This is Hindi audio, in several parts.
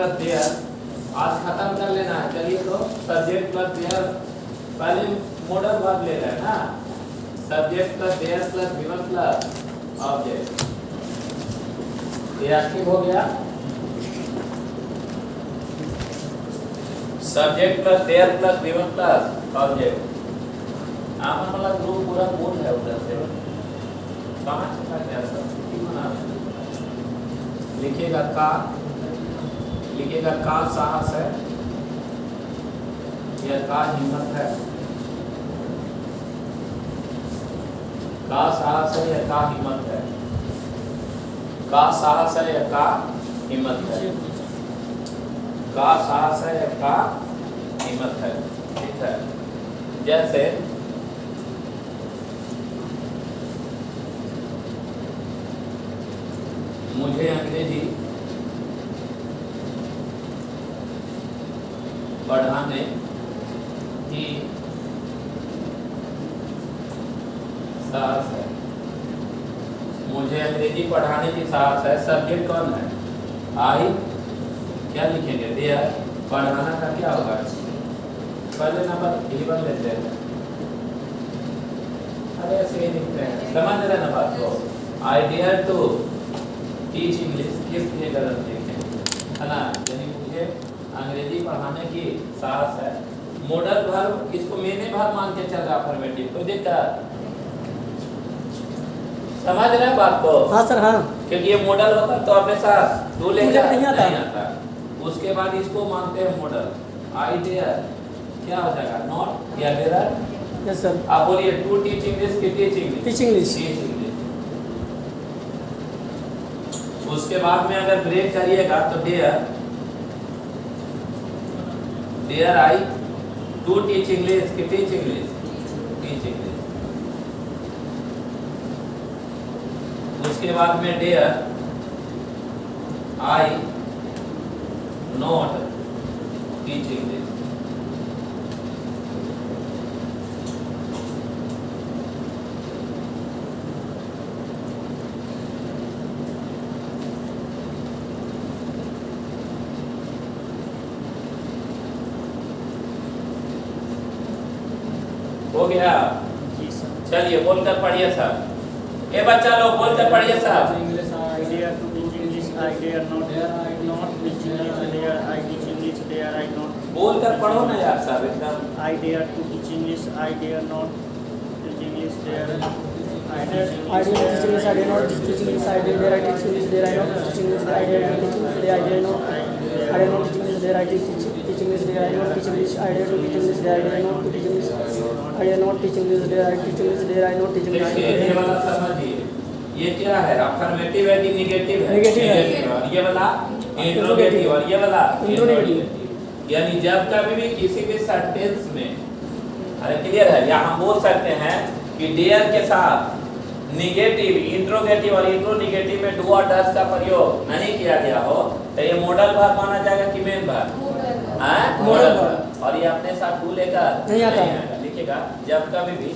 प्लस देयर आज खत्म कर लेना है। चलिए तो सब्जेक्ट प्लस देयर पहले मॉडल वर्ब ले रहे हैं ना, subject plus dare plus given plus object, ये एक्टिव हो गया। Subject plus dare plus given plus object. आप वाला ग्रुप पूरा बोल है उधर से कहाँ चला गया सब लिखेगा का साहस है या का हिम्मत है, का साहस है या का हिम्मत है, का साहस है या का हिम्मत है, का साहस है या का हिम्मत है। ठीक है, जैसे मुझे अंग्रेजी पढ़ाने की साहस है, मुझे अंग्रेजी पढ़ाने की साहस है। सब्जेक्ट कौन है? आई। क्या लिखेंगे? देयर। पढ़ाना का क्या होगा? पहले नंबर गिवन लेते हैं, अरे ऐसे ही लिखते हैं, समझ रहे ना बात को। I dare to teach English, किस लिए गलत लिखे है ना, यानी मुझे अंग्रेजी पढ़ाने की साहस है। मॉडल वर्ब इसको मैंने वर्ब मान के चल रहा अफर्मेटिव, कोई दिक्कत? समझ रहे हैं बात को? हाँ सर हाँ, क्योंकि ये मॉडल होता तो हमेशा टू लेकर नहीं आता। उसके बाद इसको मानते हैं मॉडल। आई डेयर क्या हो जाएगा? नॉट या डेयर। Yes sir. आप बोलिए टू टीच इंग्लिश की टीच इंग्लिश, टीच इंग्लिश। उसके बाद में अगर ब्रेक करिएगा तो dare I to teach English की टीच इंग्लिश, टीच इंग्लिश। उसके बाद में dare I not teach English. हो गया? चलिए बोलकर पढ़िए साहब। ये बच्चा लोग बोलकर पढ़िए साहब। English, I dare to teach English, I dare not teach English, dare I teach English, dare I not. बोलकर पढ़ो ना यार साहब एकदम। I dare to teach English, I dare not teach English, dare I teach I dare teach English, I dare not teach English, I dare I teach English, dare I not teach English, I dare teach English, dare I dare not, I dare not teach English, dare I teach English, dare I not teach English, I dare to teach English, dare I dare not to teach English, I dare not teach English, dare I teach English, dare I not teach English. देखिए ये वाला समझिए, ये क्या है? अफर्मेटिव है कि नेगेटिव है? नेगेटिव है। और ये वाला इंट्रोगेटिव, और ये वाला इंट्रोगेटिव। यानी जब कभी भी किसी भी सेंटेंस में, अरे क्लियर है, या हम बोल सकते हैं कि डेयर के साथ नेगेटिव, इंट्रोगेटिव और इंट्रोनेगेटिव में डू और डज का प्रयोग नहीं किया गया हो तो ये मॉडल वर्ब माना जाएगा कि मेन वर्ब? हां, मॉडल वर्ब। और ये अपने साथ डू लेकर नहीं आता। लिखेगा जब कभी भी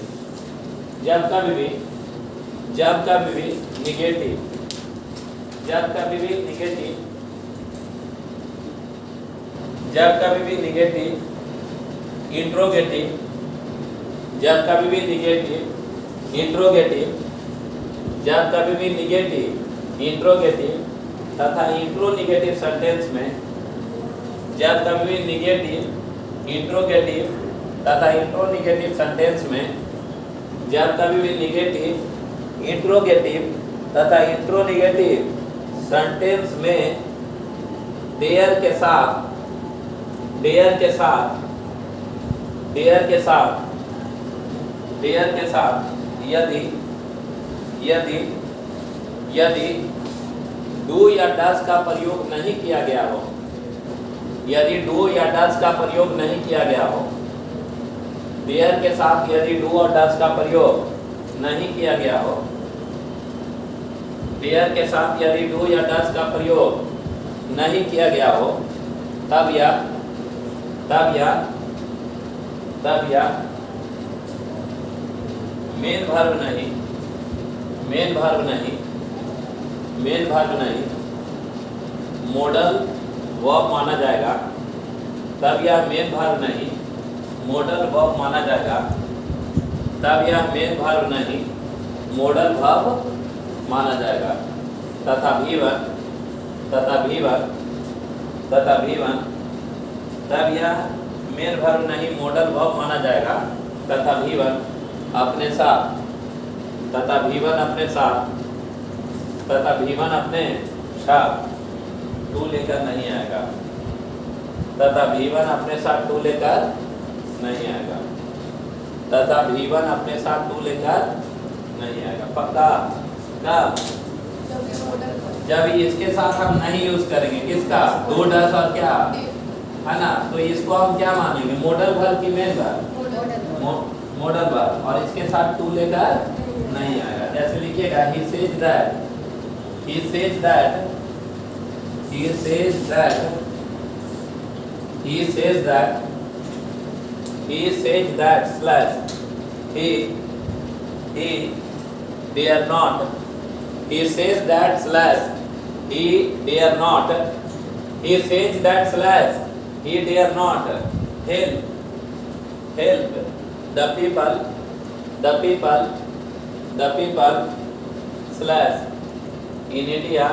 नेगेटिव, जब कभी भी नेगेटिव इंट्रोगेटिव, जब कभी भी नेगेटिव इंट्रोगेटिव, जब कभी भी नेगेटिव इंट्रोगेटिव तथा इंट्रोनेगेटिव सेंटेंस में, जब कभी भी नेगेटिव इंट्रोगेटिव तथा इंट्रोनेगेटिव सेंटेंस में, जब कभी भी नेगेटिव इंट्रोगेटिव तथा इंट्रोनेगेटिव सेंटेंस में डेयर के साथ यदि डू या डज का प्रयोग नहीं किया गया हो, यदि डू या डज का प्रयोग नहीं किया गया हो, डेयर के साथ यदि डू और डज का प्रयोग नहीं किया गया हो, डेयर के साथ यदि डू या डज का प्रयोग नहीं किया गया हो, तब या मेन वर्ब नहीं, मॉडल वर्ब माना जाएगा, तब यह मेन वर्ब नहीं मॉडल वर्ब माना जाएगा, तब यह मेन वर्ब नहीं मॉडल वर्ब माना जाएगा। तथा भी1 तब यह मेन वर्ब नहीं मॉडल वर्ब माना जाएगा। तथा भी1 अपने साथ टू लेकर नहीं आएगा। तथा भी1 अपने साथ टू लेकर नहीं आएगा। तथा भी1 अपने साथ टू लेकर नहीं आएगा। पक्का? कब? जब इसके साथ हम नहीं यूज करेंगे, किसका? डू डस और क्या है ना, तो इसको हम क्या मानेंगे, मॉडल वर्ब की मेन वर्ब, मॉडल वर्ब, और इसके साथ टू लेकर नहीं आएगा। जैसे लिखिएगा he says that slash he dare not, he says that slash he dare not, he says that slash he dare not help the people slash in India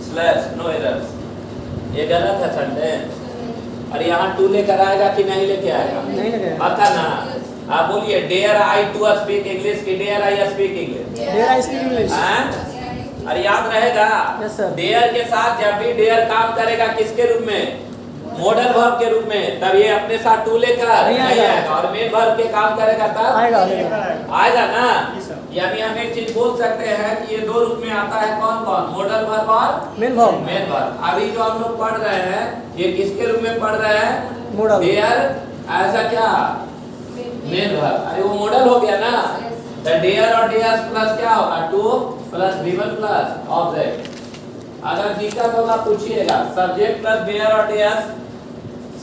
slash no errors। ये गलत है सेंटेंस। और यहाँ टू लेकर आएगा कि नहीं लेके आएगा? नहीं लगेगा। पक्का ना? आप बोलिए dare I to speak English की dare I speak English? Dare I speak English. अरे याद रहेगा? Yes sir. डेयर के साथ जब भी डेयर काम करेगा किसके रूप में? मॉडल वर्ब के रूप में, तब ये अपने साथ टू लेकर नहीं आएगा। और मेन वर्ब के काम करेगा तब आएगा ना। यानी हम एक चीज बोल सकते हैं कि ये दो रूप में आता है, कौन कौन? मॉडल वर्ब और मेन वर्ब। अभी जो हम लोग पढ़ रहे हैं ये किसके रूप में पढ़ रहे हैं? मॉडल। डेयर ऐसा क्या? Main verb. अरे वो मॉडल हो गया ना। तो डेयर और डेयर्स प्लस क्या होगा? Two plus V1 plus object. अगर दिक्कत होगा पूछिएगा। सब्जेक्ट प्लस डेयर और डेयर्स,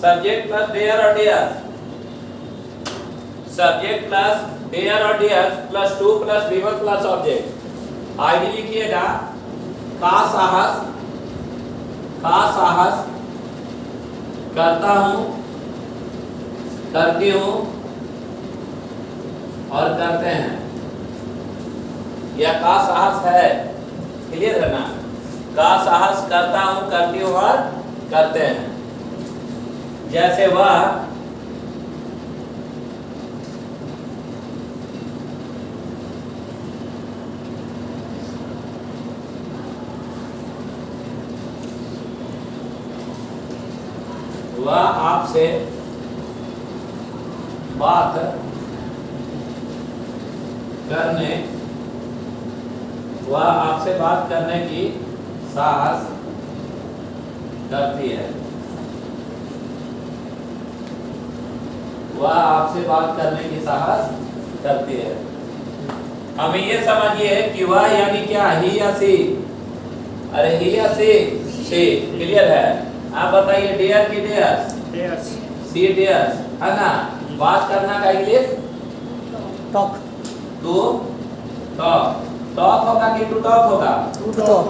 सब्जेक्ट प्लस डेयर और डेयर्स, सब्जेक्ट प्लस डेयर और dares plus to plus V1 plus object. आगे लिखिएगा का साहस करता हूं, करती हूं और करते हैं। यह का साहस है, क्लियर है ना? का साहस करता हूं, करती हूं और करते हैं। जैसे वह आपसे बात करने, वह आपसे बात करने की साहस करती है। वह आपसे बात करने की साहस करती है। हमें ये समझिए कि वह यानी क्या? ही या सी? अरे ही या सी? क्लियर है? आप बताइए डेयर की डेयर्स? सी डेयर्स है ना। बात करना का English talk. To talk. Talk होगा कि टू टॉक होगा? To talk.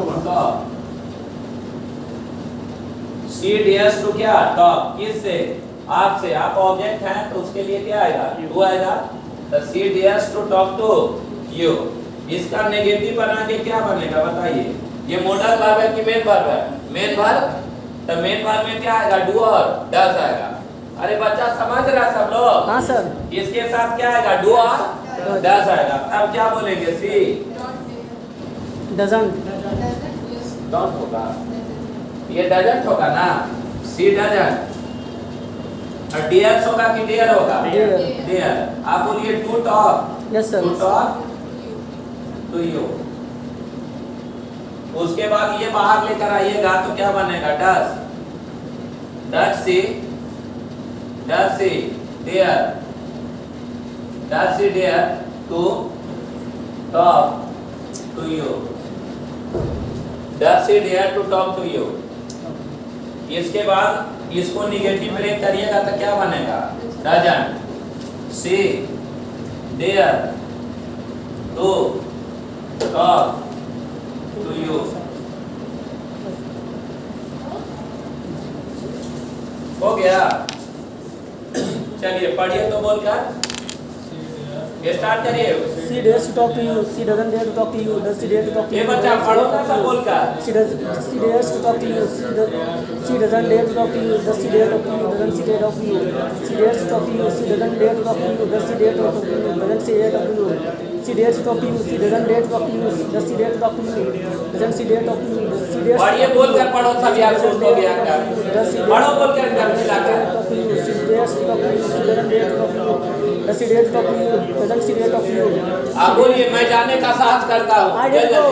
She dares to क्या? टॉक। किससे? आपसे। आप ऑब्जेक्ट हैं तो उसके लिए क्या आएगा? टू आएगा। तो she dares to talk to you. इसका नेगेटिव बना के क्या बनेगा बताइए? ये मॉडल वर्ब है कि मेन वर्ब है? Main verb. तो मेन वर्ब में क्या आएगा? डू और डज आएगा। अरे बच्चा समझ रहा है सब लोग? हाँ सर। इसके साथ क्या आएगा? डू और डज आएगा। अब क्या बोलेंगे? सी डजंट। डॉट होगा, ये डजंट होगा ना। सी डजंट। और डियर्स होगा कि डियर होगा? डियर। आप बोलिए to talk. Yes sir. To talk to you. उसके बाद ये बाहर लेकर आइएगा तो क्या बनेगा? Does. Does she dare, does she dare to talk to you, does she dare to talk to you. इसके बाद इसको निगेटिव ब्रेक करिएगा तो क्या बनेगा? Doesn't she dare to talk to you. हो गया? चलिए पढ़िए तो बोलकर ये स्टार्ट करिए। She dares to talk to you. She doesn't dare to talk to you. Does she dare to talk to ये you? बच्चा पढ़ो ना सब बोलकर। She dares to talk to you. She doesn't dare to talk to you. Does she dare to talk to you? Doesn't she dare to talk to you? She dares to talk to you. She doesn't dare to talk to you. Does she dare to talk to you? Doesn't she dare to talk to you? She dares to talk to you. She doesn't dare to talk to you. Does she dare to talk to you? Doesn't she dare to talk to you? Does she dare to पढ़िए बोलकर पढ़ो सब यार सुस्त हो गया क्या? पढ़ो बोलकर कर मिलाकर। She dares to talk to you. She doesn't dare to talk to you. Does she dare to talk to you? Doesn't she dare to talk to you? आप बोलिए मैं जाने का साहस करता हूँ। I dare to go.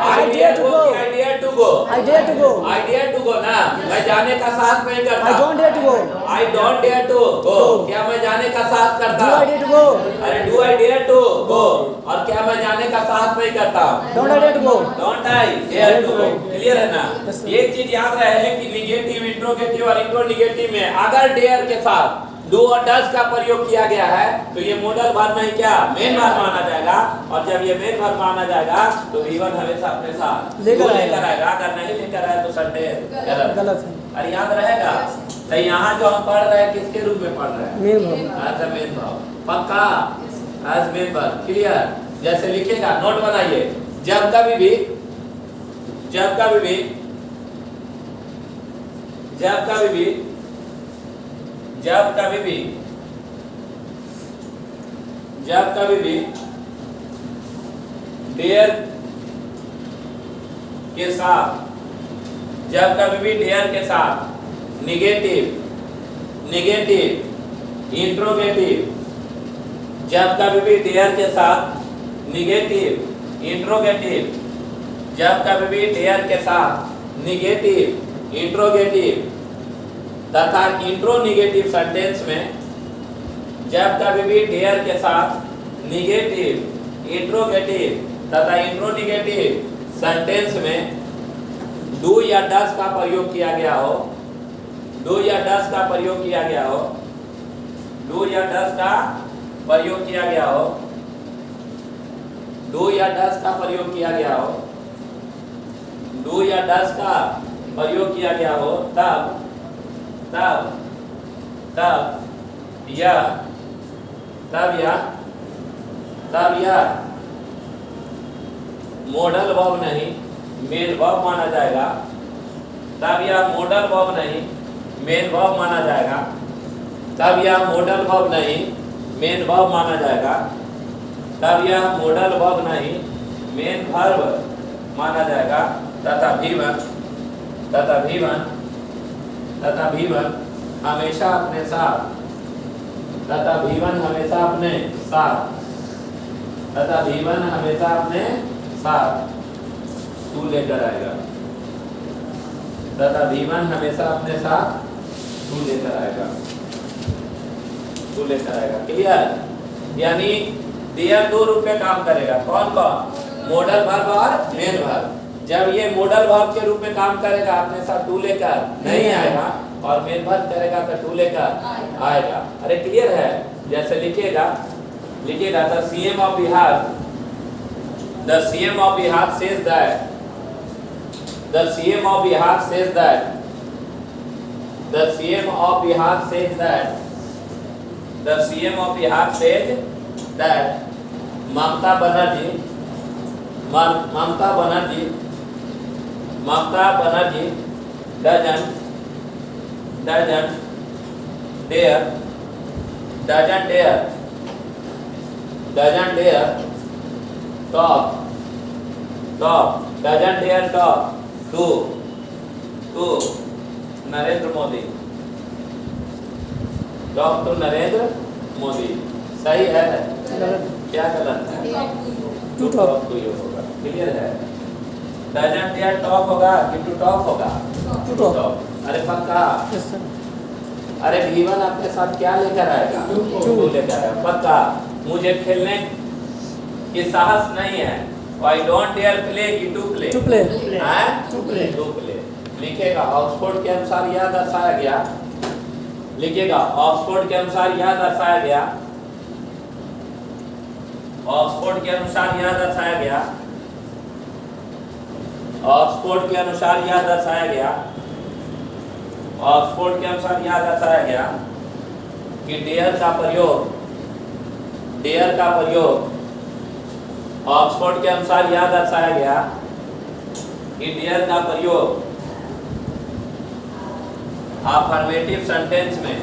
I dare to go। I dare to go। I dare to go. I dare to go ना, मैं जाने का साहस नहीं करता। I don't dare to go. I don't dare to go। क्या मैं जाने का साहस करता? Do I dare to go? अरे do I dare to go? और क्या मैं जाने का साहस नहीं करता? Don't I dare to go? Don't I dare to go? Clear है ना? एक चीज याद रहे कि निगेटिव, इंट्रोगेटिव और इंट्रोनिगेटिव में अगर डेयर के साथ डू और डज का प्रयोग किया गया है तो ये मॉडल वर्ब नहीं क्या मेन वर्ब माना जाएगा। और जब ये मेन वर्ब माना जाएगा तो V1 हमेशा अपने साथ लेकर आएगा। अगर नहीं लेकर आए तो संडे गलत है। अरे याद रहेगा। तो यहाँ जो हम पढ़ रहे हैं किसके रूप में पढ़ रहे हैं? Main verb. As a main verb. पक्का एज मेन वर्ब। क्लियर? जैसे लिखेगा नोट बनाइए। जब कभी भी जब कभी भी जब कभी भी जब कभी भी जब कभी भी डेयर के साथ जब कभी भी डेयर के साथ निगेटिव निगेटिव इंट्रोगेटिव जब कभी भी डेयर के साथ निगेटिव इंट्रोगेटिव जब कभी भी डेयर के साथ निगेटिव इंट्रोगेटिव तथा इंट्रोनिगेटिव सेंटेंस में जब कभी भी डेयर के साथ निगेटिव इंट्रोगेटिव तथा इंट्रोनिगेटिव सेंटेंस में डू या डज का प्रयोग किया गया हो डू या डज का प्रयोग किया गया हो डू या डज का प्रयोग किया गया हो डू या डज का प्रयोग किया गया हो डू या डज का प्रयोग किया गया हो तब तब तब यह मॉडल वर्ब नहीं मेन वर्ब माना जाएगा। तब यह मॉडल वर्ब नहीं मेन वर्ब माना जाएगा। तब यह मॉडल वर्ब नहीं मेन वर्ब माना जाएगा। तब यह मॉडल वर्ब नहीं मेन वर्ब माना जाएगा। तथा V1 हमेशा अपने साथ तथा V1 हमेशा अपने साथ तथा V1 हमेशा अपने साथ तू लेकर आएगा। तथा V1 हमेशा अपने साथ तू लेकर आएगा। तू लेकर आएगा। क्लियर? यानी डेयर दो रूप में काम करेगा। कौन कौन? मॉडल वर्ब और मेन वर्ब। जब ये मॉडल वर्ब के रूप में काम करेगा अपने साथ टू लेकर नहीं आएगा और मेन वर्ब करेगा तो टू लेकर आएगा। अरे क्लियर है? जैसे लिखिएगा the CM of Bihar says that the CM of Bihar says that the CM of Bihar says that the CM of Bihar says that Mamata Banerjee doesn't dare talk to Narendra Modi. talk to Narendra Modi. सही है? क्या गलत है? टू टॉक तो ये होगा। क्लियर है? doesn't dare talk होगा कि to talk होगा? To talk. अरे पक्का? Yes sir. अरे V1 अपने साथ क्या लेकर आएगा? टू लेकर आएगा। पक्का? मुझे खेलने की साहस नहीं है। I don't dare play कि to play? To play. हैं? To play. To play। लिखेगा ऑक्सफोर्ड के अनुसार यह दर्शाया गया। लिखेगा ऑक्सफोर्ड के अनुसार यह दर्शाया गया। ऑक्सफोर्ड के अनुसार यह दर्शाया गया। ऑक्सफोर्ड के अनुसार यह दर्शाया गया। ऑक्सफोर्ड के अनुसार यह दर्शाया गया कि डेयर का प्रयोग ऑक्सफोर्ड के अनुसार यह दर्शाया गया कि डेयर का प्रयोग अफर्मेटिव सेंटेंस में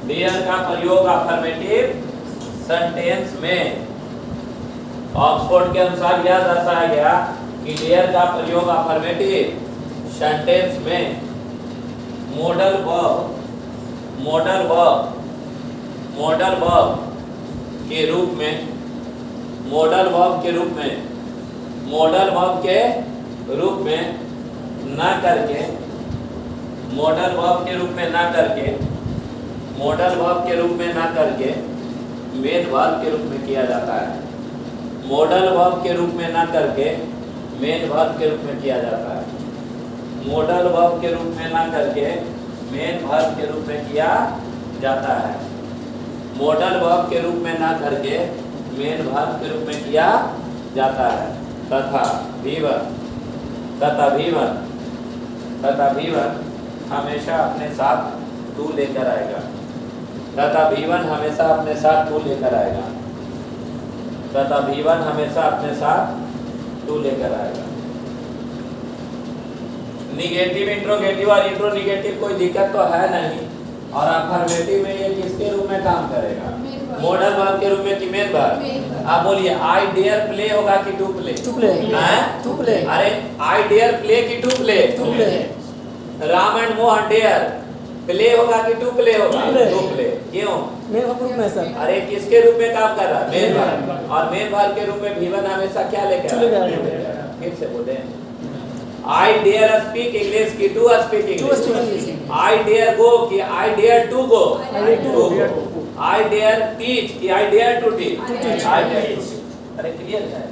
डेयर का प्रयोग अफर्मेटिव सेंटेंस में ऑक्सफोर्ड के अनुसार यह दर्शाया गया कि डेयर का प्रयोग अफर्मेटिव सेंटेंस में मॉडल वर्ब के रूप में न करके मेन वर्ब के रूप में किया जाता है। मॉडल वर्ब के रूप में न करके मेन वर्ब के रूप में किया जाता है। मॉडल वर्ब के रूप में न करके मेन वर्ब के रूप में किया जाता है। मॉडल वर्ब के रूप में न करके मेन वर्ब के रूप में किया जाता है। तथा भीवन हमेशा अपने साथ टू लेकर आएगा। तथा भीवन हमेशा अपने साथ टू लेकर आएगा। तथा भीवन हमेशा अपने साथ टू लेकर आएगा। निगेटिव इंट्रोगेटिव और इंट्रोनिगेटिव कोई दिक्कत तो है नहीं। और अफर्मेटिव में ये किसके रूप में काम करेगा? मॉडल वर्ब के रूप में कि मेन वर्ब? आप बोलिए आई डेयर प्ले होगा कि to play? To play. To play. अरे आई डेयर प्ले कि to play? To play. Ram and Mohan dare play होगा कि टू प्ले होगा? To play. क्यों? मेन वर्ब रूप में सर। अरे किसके रूप में काम कर रहा है? Main verb. और मेन वर्ब के रूप में भीवन हमेशा क्या लेकर आएगा? फिर से बोले I dare speak English कि to speak English? I dare go कि I dare to go? I dare teach कि I dare to teach? I dare teach। अरे क्लियर है?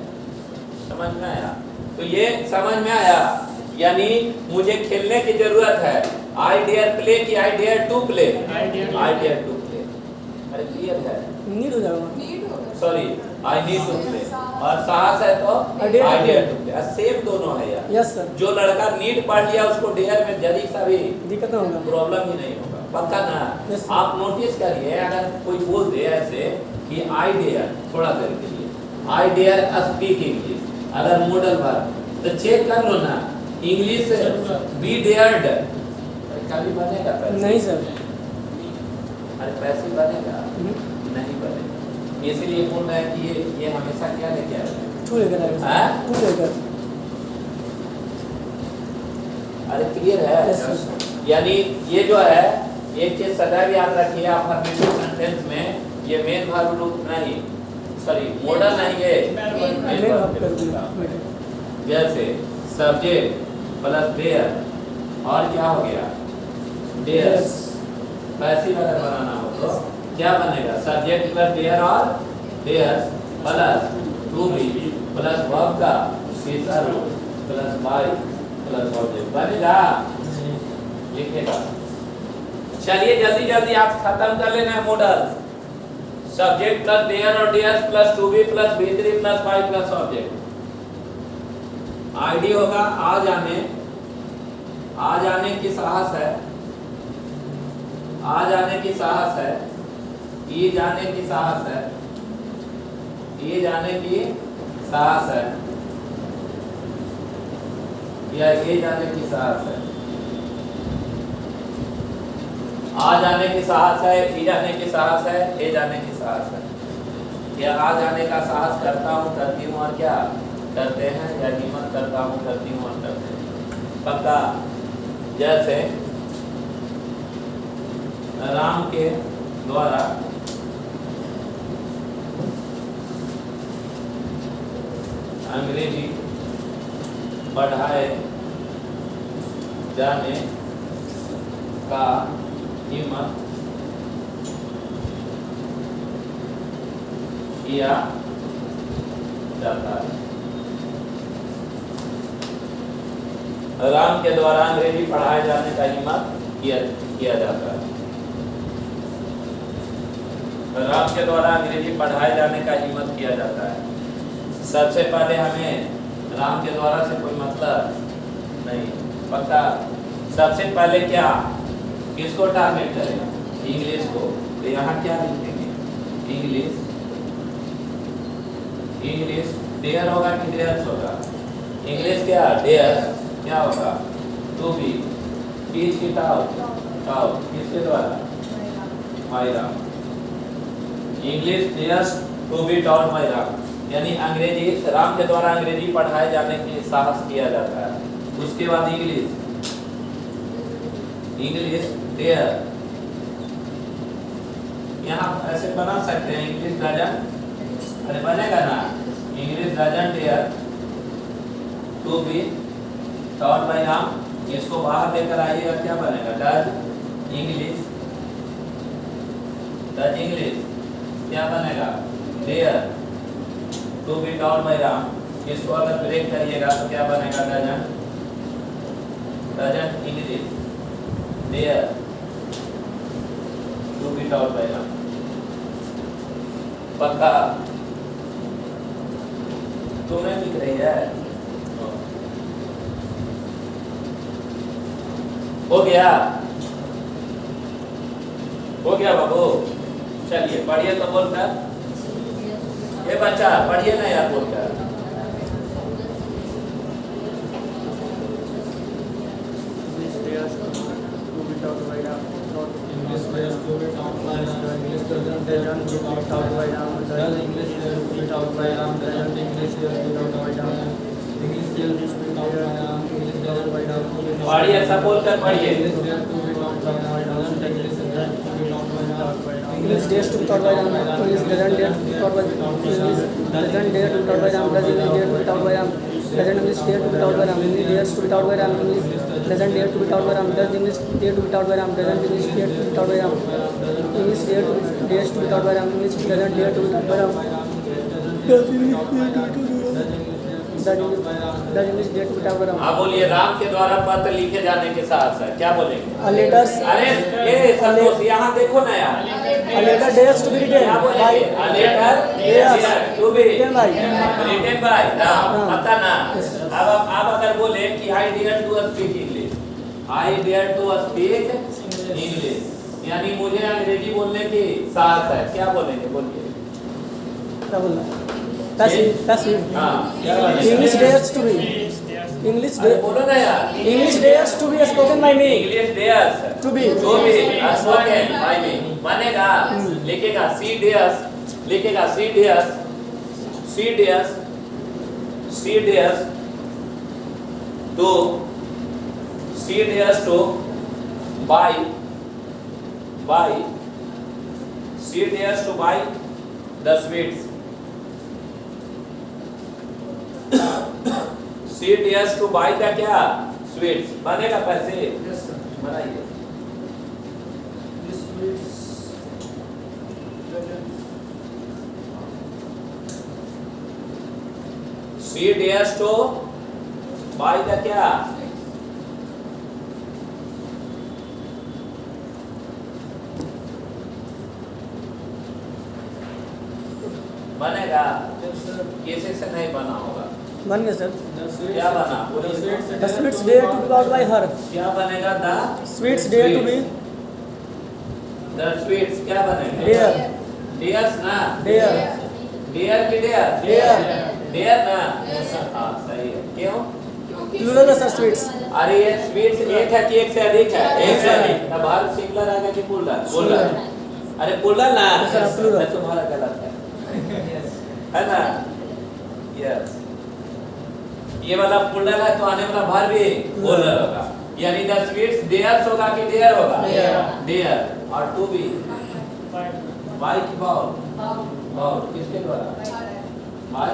समझ में आया? तो ये समझ में आया, यानी मुझे खेलने की जरूरत है। I dare play कि I dare to play? I dare to play। अरे क्लियर है? नीड हो जाएगा। Sorry I need to play। और साहस है तो I dare to play। Same दोनों है यार। Yes sir. जो लड़का नीट पढ़ लिया उसको डेयर में जरी सा भी दिक्कत ना होगा, प्रॉब्लम ही नहीं होगा। पक्का ना? Yes, आप नोटिस करिए, अगर कोई बोल दे ऐसे कि आई डेयर, थोड़ा देर के लिए आई डेयर स्पीक इंग्लिश, अगर मॉडल वर्ब, तो चेक कर लो ना इंग्लिश बी डेयर्ड कभी बनेगा? पैसे नहीं सर। अरे पैसे बनेगा? नहीं बनेगा। इसीलिए बोल रहा है कि ये हमेशा क्या लेके आएगा? टू लेकर आएगा। हैं? टू लेकर। अरे क्लियर है? यानी ये जो है एक चीज सदैव याद रखिए, अफर्मेटिव सेंटेंस में ये मेन वर्ब रूप नहीं, सॉरी मॉडल नहीं है, मेन वर्ब के रूप में। जैसे सब्जेक्ट प्लस देयर और क्या हो गया? डेयर्स। पैसिव अगर बनाना हो तो क्या बनेगा? सब्जेक्ट प्लस देयर और dares plus to be plus verb का सीजर प्लस बाई प्लस ऑब्जेक्ट बनेगा। लिखेगा। चलिए जल्दी जल्दी आप खत्म कर लेना है मॉडल। सब्जेक्ट प्लस देयर और dares plus to be plus बी3 प्लस बाई प्लस ऑब्जेक्ट। आईडी होगा आ जाने की साहस है, आ जाने की साहस है, ये जाने की साहस है, ये जाने की साहस है, या ये जाने की साहस है। आ जाने की साहस है, ये जाने की साहस है, ये जाने की साहस है। या आ जाने का साहस करता हूँ, करती हूँ और क्या करते हैं, या हिम्मत करता हूँ, करती हूँ और करते हैं। पक्का। जैसे राम के द्वारा अंग्रेजी पढ़ाए जाने का हिम्मत किया जाता है। राम के द्वारा अंग्रेजी पढ़ाए जाने का हिम्मत किया जाता है। राम के द्वारा अंग्रेजी पढ़ाए जाने का हिम्मत किया जाता है। सबसे पहले हमें राम के द्वारा से कोई मतलब नहीं पक्का। सबसे पहले क्या किसको टारगेट करेगा? इंग्लिश को। तो यहाँ क्या लिखेंगे? इंग्लिश। इंग्लिश डेयर होगा कि डेयर्स होगा? इंग्लिश क्या डेयर्स क्या होगा? To be teach it out. Out किसके द्वारा? By Ram. English dares to be taught by Ram, यानी अंग्रेजी राम के द्वारा अंग्रेजी पढ़ाए जाने की साहस किया जाता है। उसके बाद इंग्लिश डेयर, यहाँ ऐसे बना सकते हैं इंग्लिश डजन, अरे बनेगा ना, English doesn't dare to be taught by Ram. इसको बाहर लेकर आइएगा, क्या बनेगा? डज इंग्लिश क्या बनेगा? Dare to be taught by Ram. इसको अगर ब्रेक करिएगा तो क्या बनेगा? Doesn't English dare to be taught by Ram. पक्का? तुम्हें दिख रही है? हो गया बाबू। चलिए पढ़िए तो बोलकर, ये बच्चा पढ़िए ना यार बोलकर। पढ़िए सब बोलकर पढ़िए। English dares to be taught by Ram. English doesn't dare to be taught by English doesn't dare to be taught by Ram. Does English dare to be taught by Ram? Doesn't English dare to be taught by Ram? English dares to be taught by Ram. English doesn't dare to be taught by Ram. Does English dare to be taught by Ram? Doesn't English dare to be taught by Ram? English dares to be taught by Ram. English doesn't dare to be taught by Ram. Does English dare to be taught by Ram? Does English dare to be taught by Ram? आप बोलिए राम के द्वारा पत्र लिखे जाने के साथ साथ क्या बोलेंगे? A letter. अरे ये संतोष यहाँ देखो ना यार। A letter dares to be written क्या by. बोलेंगे? A letter dares to be Written by. written by Ram. पता ना? अब आप अगर बोले कि I dare to speak English, I dare to speak English, यानी मुझे अंग्रेजी बोलने की साहस है, क्या बोलेंगे? बोलिए। क्या बोलना? Passive. हाँ क्या बोलेंगे? English dares to be. English अरे बोलो ना यार। English dares to be spoken by me. English dares To be. spoken by me बनेगा। लिखेगा she dares, लिखेगा she dares to buy the sweets. She dares to buy the क्या? Sweets बनेगा पैसे? बनाइए। She dares to buy the क्या? बनेगा? किसी से नहीं बना होगा। बन गया सर. क्या बना? The sweets dare to be bought by her. क्या बनेगा? The Sweets dare to be. The sweets क्या बनेगा? Dare. Dares ना? Dare. Dare की dare? Dare. Dare ना? हाँ सही है। क्यों? Plural है सर sweets. अरे ये स्वीट्स एक है कि एक से अधिक है? एक से अधिक। अब बाहर सिंगुलर आएगा कि प्लूरल? अरे प्लूरल ना? प्लूरल। तुम्हारा गलत है ना? यस। ये वाला प्लूरल है तो आने वाला भार भी प्लूरल होगा। यानी द स्वीट्स डेयर्स होगा कि डेयर होगा? डेयर। और टू बी बाय की बाउल किसके द्वारा? बाय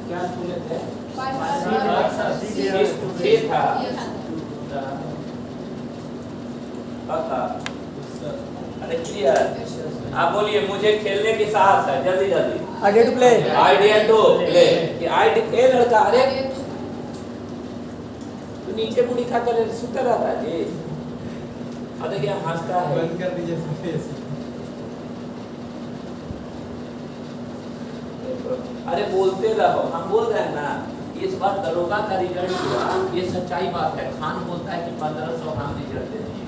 क्या बोले थे? ठीक था। पक्का? अरे क्लियर? आप बोलिए मुझे खेलने की साहस है, जल्दी जल्दी। I dare to play. I dare to play। कि ए लड़का, अरे तू नीचे मुड़ी खा कर सुता रहता है जी। अरे क्या हंसता है? बंद कर दीजिए। अरे बोलते रहो, हम बोल रहे हैं ना। इस बार दरोगा का रिजल्ट हुआ, ये सच्चाई बात है। खान बोलता है कि 1500 हम रिजल्ट दे दिए,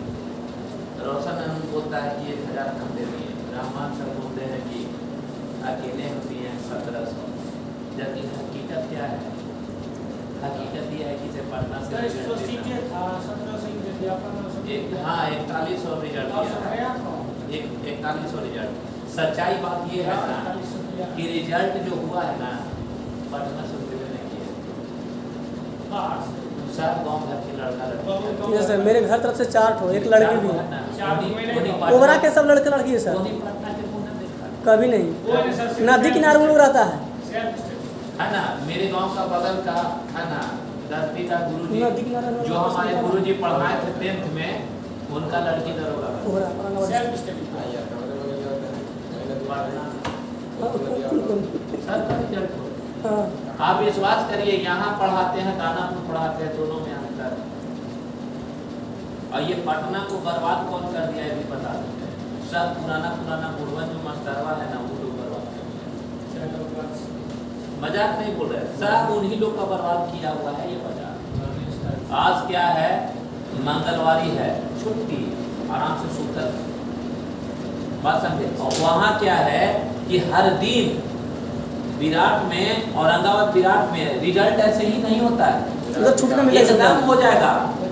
रोशन आनंद बोलता है कि 1000 हम दे दिए, रहमान सर बोलते हैं कि अकेले हम दिए हैं 1700। जबकि हकीकत क्या है? हकीकत ये है कि इसे पढ़ना से हाँ 4100 रिजल्ट दिया, 4100 रिजल्ट। सच्चाई बात ये है ना कि रिजल्ट जो हुआ है ना पटना से नहीं किया, सब गाँव भर के लड़का लड़की। यस सर, मेरे घर तरफ से 4 ठो, एक लड़की भी है। ओवरा के सब लड़के लड़की है सर? पटना के मुंह में देखा कभी नहीं। नदी किनारे वो लोग रहता है ना। मेरे गांव का बगल का है ना 10वीं का गुरुजी, नदी किनारे जो हमारे गुरुजी पढ़ाए थे 10th में, उनका लड़की दरोगा है। ओवरा सर का रिजल्ट हो। हाँ। आप विश्वास करिए, यहाँ पढ़ाते हैं, दानापुर पढ़ाते हैं, दोनों में अंतर। और ये पटना को बर्बाद कौन कर दिया है भी बता देते हैं। सब पुराना बुढ़वन जो मस्तरवा है ना, वो लोग बर्बाद कर दिया। मजाक नहीं बोल रहे, सब उन्हीं लोग का बर्बाद किया हुआ है ये बाजार। आज क्या है? मंगलवारी है, छुट्टी, आराम से सुतर बात समझे। और वहाँ क्या है कि हर दिन विराट में, औरंगाबाद विराट में रिजल्ट ऐसे ही नहीं होता है, एकदम हो जाएगा,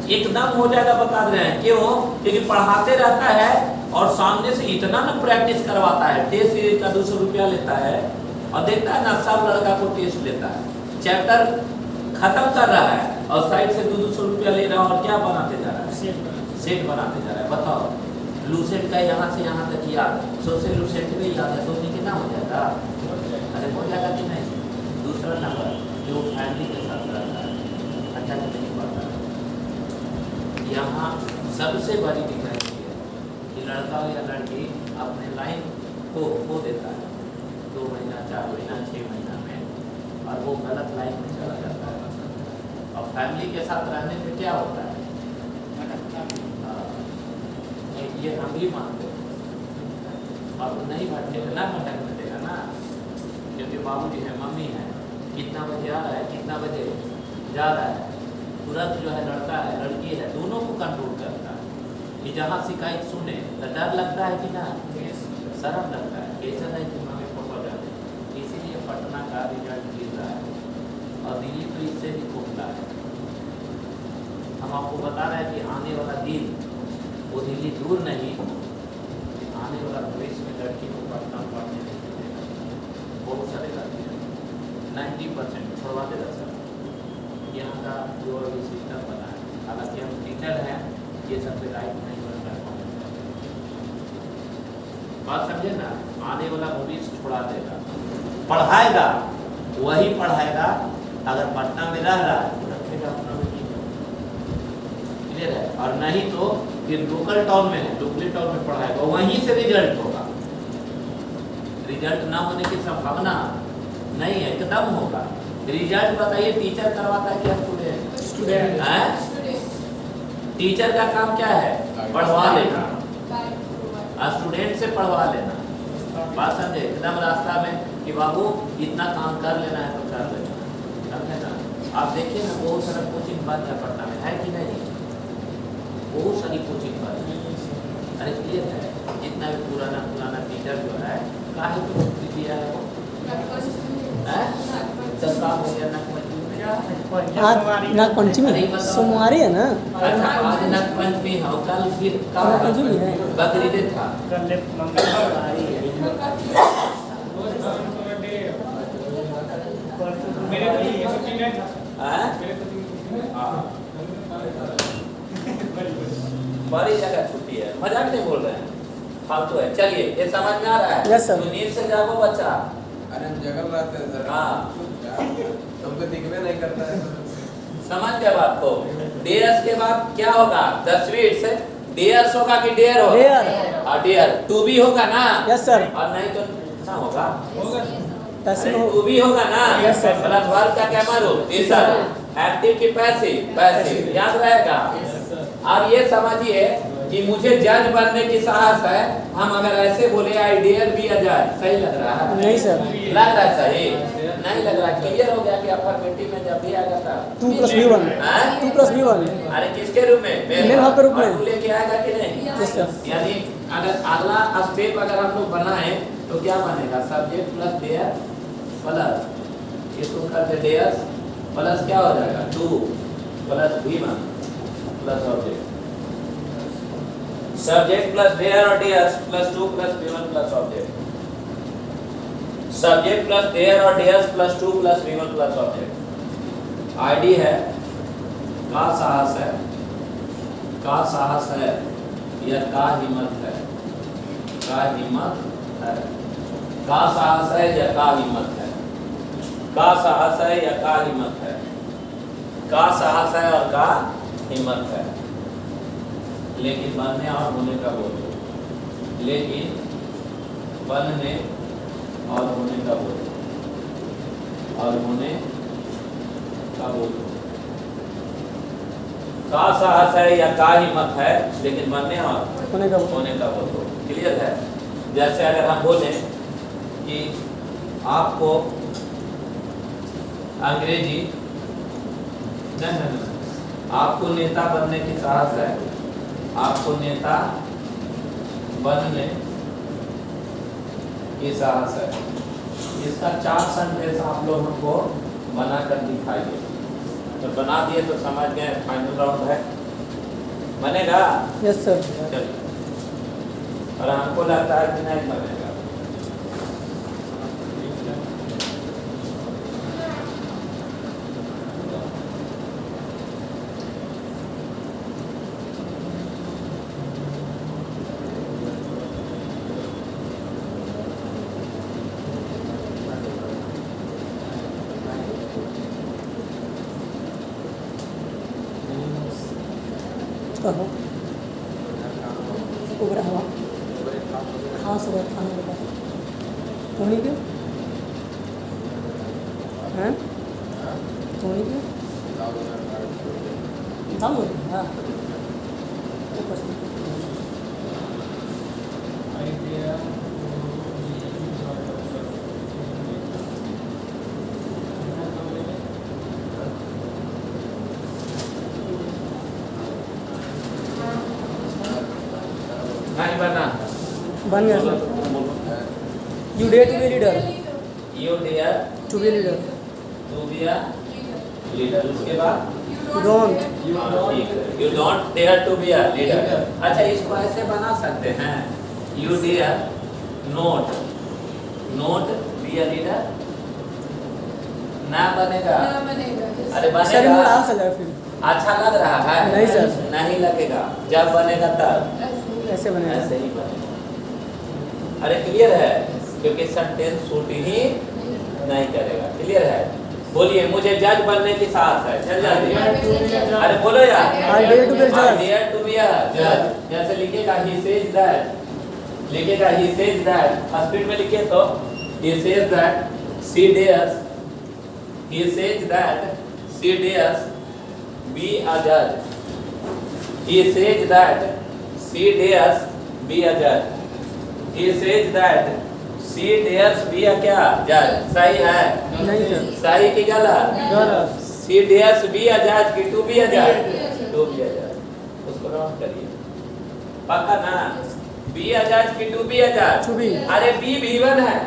एकदम हो जाएगा। बता रहे हैं क्यों? क्योंकि पढ़ाते रहता है और सामने से इतना ना प्रैक्टिस करवाता है। टेस्ट का 200 रुपया लेता है और देखता है ना, सब लड़का को टेस्ट लेता है, चैप्टर खत्म कर रहा है और साइड से 200 रुपया ले रहा है और क्या बनाते जा रहा है? सेट बनाते जा रहा है। बताओ, लूसेंट का यहाँ से यहाँ तक याद, सोशल लूसेंट में याद है तो कितना हो जाएगा? अरे हो जाएगा कि नहीं? दूसरा नंबर, जो फैमिली के साथ रहता है, अच्छा नहीं पड़ता है। यहाँ सबसे बड़ी दिक्कत ये है कि लड़का या लड़की अपने लाइन को खो देता है 2 महीना, 4 महीना, 6 महीना में, और वो गलत लाइन में चला जाता है। और फैमिली के साथ रहने से क्या होता है? ये हम भी मानते हैं, और नहीं भटकेगा ना, भटकने देगा ना, क्योंकि बाबूजी है, मम्मी है, कितना बजे आ रहा है, कितना बजे जा रहा है, तुरंत जो है लड़का है, लड़की है, दोनों को कंट्रोल करता है। कि जहाँ शिकायत सुने तो डर लगता है कि ना, शर्म लगता है, ऐसा नहीं कि मम्मी पापा जाने। इसीलिए पटना का रिजल्ट गिर रहा है, और दिल्ली तो इससे भी खोखला है। हम आपको बता रहे हैं कि आने वाला दिन वो दिल्ली दूर नहीं, आने वाला भविष्य में लड़की को पटना पढ़ने नहीं देगा। बहुत सारे लड़के हैं, 90% छोड़वा देगा सर। यहाँ का जो अभी सिस्टम बना है, हालांकि हम टीचर हैं, ये सब पे राइट नहीं बनता है। बात समझे ना? आने वाला भविष्य छोड़ा देगा। पढ़ाएगा वही पढ़ाएगा, अगर पटना में रह रहा है तो रखेगा अपना बेटी को, क्लियर है? और नहीं तो फिर लोकल टाउन में है, लोकल टाउन में पढ़ाएगा, वहीं से रिजल्ट होगा। रिजल्ट ना होने की संभावना नहीं है, एकदम होगा रिजल्ट। बताइए, टीचर करवाता है क्या स्टूडेंट? टीचर का काम क्या है? पढ़वा लेना, स्टूडेंट से पढ़वा लेना। बात समझे? एकदम रास्ता में कि बाबू इतना काम कर लेना है तो कर लेना, समझे ना? आप देखिए ना, बहुत सारा कोचिंग बंद है पटना में, है कि नहीं? बहुत सारी कोचिंग बंद है। अरे क्लियर है, जितना भी पुराना टीचर जो है, काहे को दिया है वो? चलता हो गया नागपंचमी सोमवारी है ना? अच्छा, आज नागपंचमी है, कल फिर नागपंचमी है, बकरीद था। बड़ी जगह छुट्टी है, मजाक नहीं बोल रहे हैं, फालतू है। चलिए, ये समझ में आ रहा है? Yes sir. नींद से जागो बच्चा। अरे हम जगल रहते हैं सर। हाँ, हमको दिखने नहीं करता है। समझ गए बात को? डेयर्स के बाद क्या होगा? 10वीं से डेयर्स होगा कि डेयर होगा? डेयर। और डेयर टू भी होगा ना? Yes sir. और नहीं तो ना होगा, टू भी होगा ना? Yes sir. प्लस वर्ब का क्या मारो? सर एक्टिव की पैसिव, पैसिव याद रहेगा। अब ये समझिए कि मुझे जज बनने की साहस है, हम अगर ऐसे बोले आई डेयर बी अ जज, सही लग रहा है? नहीं सर। लग रहा है सही? नहीं लग रहा। क्लियर हो गया कि अफर्मेटिव में जब भी आएगा था 2 + V1 हाँ? 2 + V1 अरे किसके रूप में? मेल भाव के रूप में। और तू लेके आएगा कि नहीं? Yes sir. यानी अगर अगला स्टेप अगर हम लोग बनाए तो क्या बनेगा? सब्जेक्ट प्लस डेयर प्लस इसको करते डेयर प्लस क्या हो जाएगा? 2 plus V1 plus object. Subject plus dare और dare plus 2 plus V1 plus object. Subject plus dare और dare plus 2 plus V1 plus object. आईडी है का साहस है, का साहस है या का हिम्मत है? का हिम्मत है। का साहस है या का हिम्मत है? का साहस है या का हिम्मत है? का साहस है और का हिम्मत है। लेकिन बनने और होने का बोलो, लेकिन बनने और होने का बोलो, और होने का बोलो। का साहस है या का हिम्मत है, लेकिन बनने और होने का बोलो। क्लियर है? जैसे अगर हम बोले कि आपको अंग्रेजी नहीं, आपको नेता बनने की साहस है, आपको नेता बनने की साहस है। इसका 4 सेंटेंस आप लोग हमको बनाकर दिखाइए। तो बना दिए तो समझ गए फाइनल राउंड है। बनेगा? Yes sir. चलिए। और हमको लगता है कि नहीं बनेगा। कहो ऊपर हवा हाँ सब खाने के पास धोनी क्यों हैं? धोनी क्यों दाम हो हाँ नहीं बना। बन गया sir. You dare to be leader, You dare to be leader, to be a leader। उसके बाद you don't, You don't dare to be a leader। अच्छा, इसको ऐसे बना सकते हैं। You dare not be a leader। ना बनेगा। अरे सर मुझे बनेगा। आ सकता है फिर अच्छा लग रहा है? नहीं सर। नहीं लगेगा। जब बनेगा तब ऐसे बनेगा। ऐसे ही बनेगा। अरे क्लियर है? क्योंकि सेंटेंस सूट ही नहीं करेगा। क्लियर है? बोलिए मुझे जज बनने की साहस है। चल जाइए। अरे बोलो यार। I dare to be a judge। I dare to be a judge। जैसे लिखेगा he says that, लिखेगा he says that, स्पीड में लिखिए तो he says that she dares, he says that she dares be a judge, he says that she dares be a judge, he says that she dares be a क्या judge। सही है? नहीं सर। सही की गलत? गलत। she dares be a judge की to be a judge? to be a judge। उसको राउंड करिए। पक्का ना? be a judge की to be a judge? To be। अरे be V1 है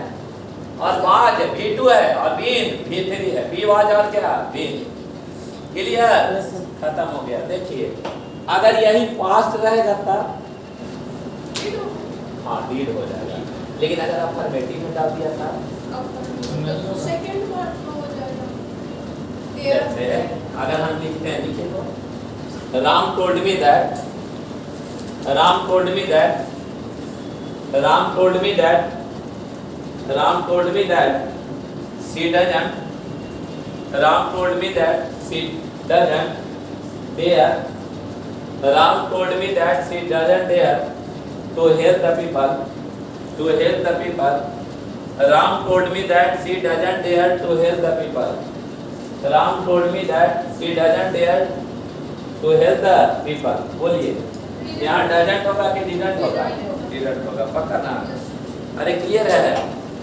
और was V2 है और been V3 है। be was और क्या been। क्लियर? Yes, sir। खत्म हो गया। देखिए अगर यही पास्ट रहेगा तब हाँ डीड हो जाएगा। लेकिन अगर अफर्मेटिव में डाल दिया था सेकंड पार्ट में हो जाएगा। जैसे अगर हम लिखते हैं, लिखे तो Ram told me that, Ram told me that, Ram told me that, Ram told me that she doesn't, Ram told me that she doesn't dare, Ram told me that she doesn't dare to help the people, to help the people, Ram told me that she doesn't dare to help the people, Ram told me that she doesn't dare to help the people। बोलिए यहाँ डजंट होगा कि डिडंट होगा? डिडंट होगा, पक्का ना? अरे क्लियर है,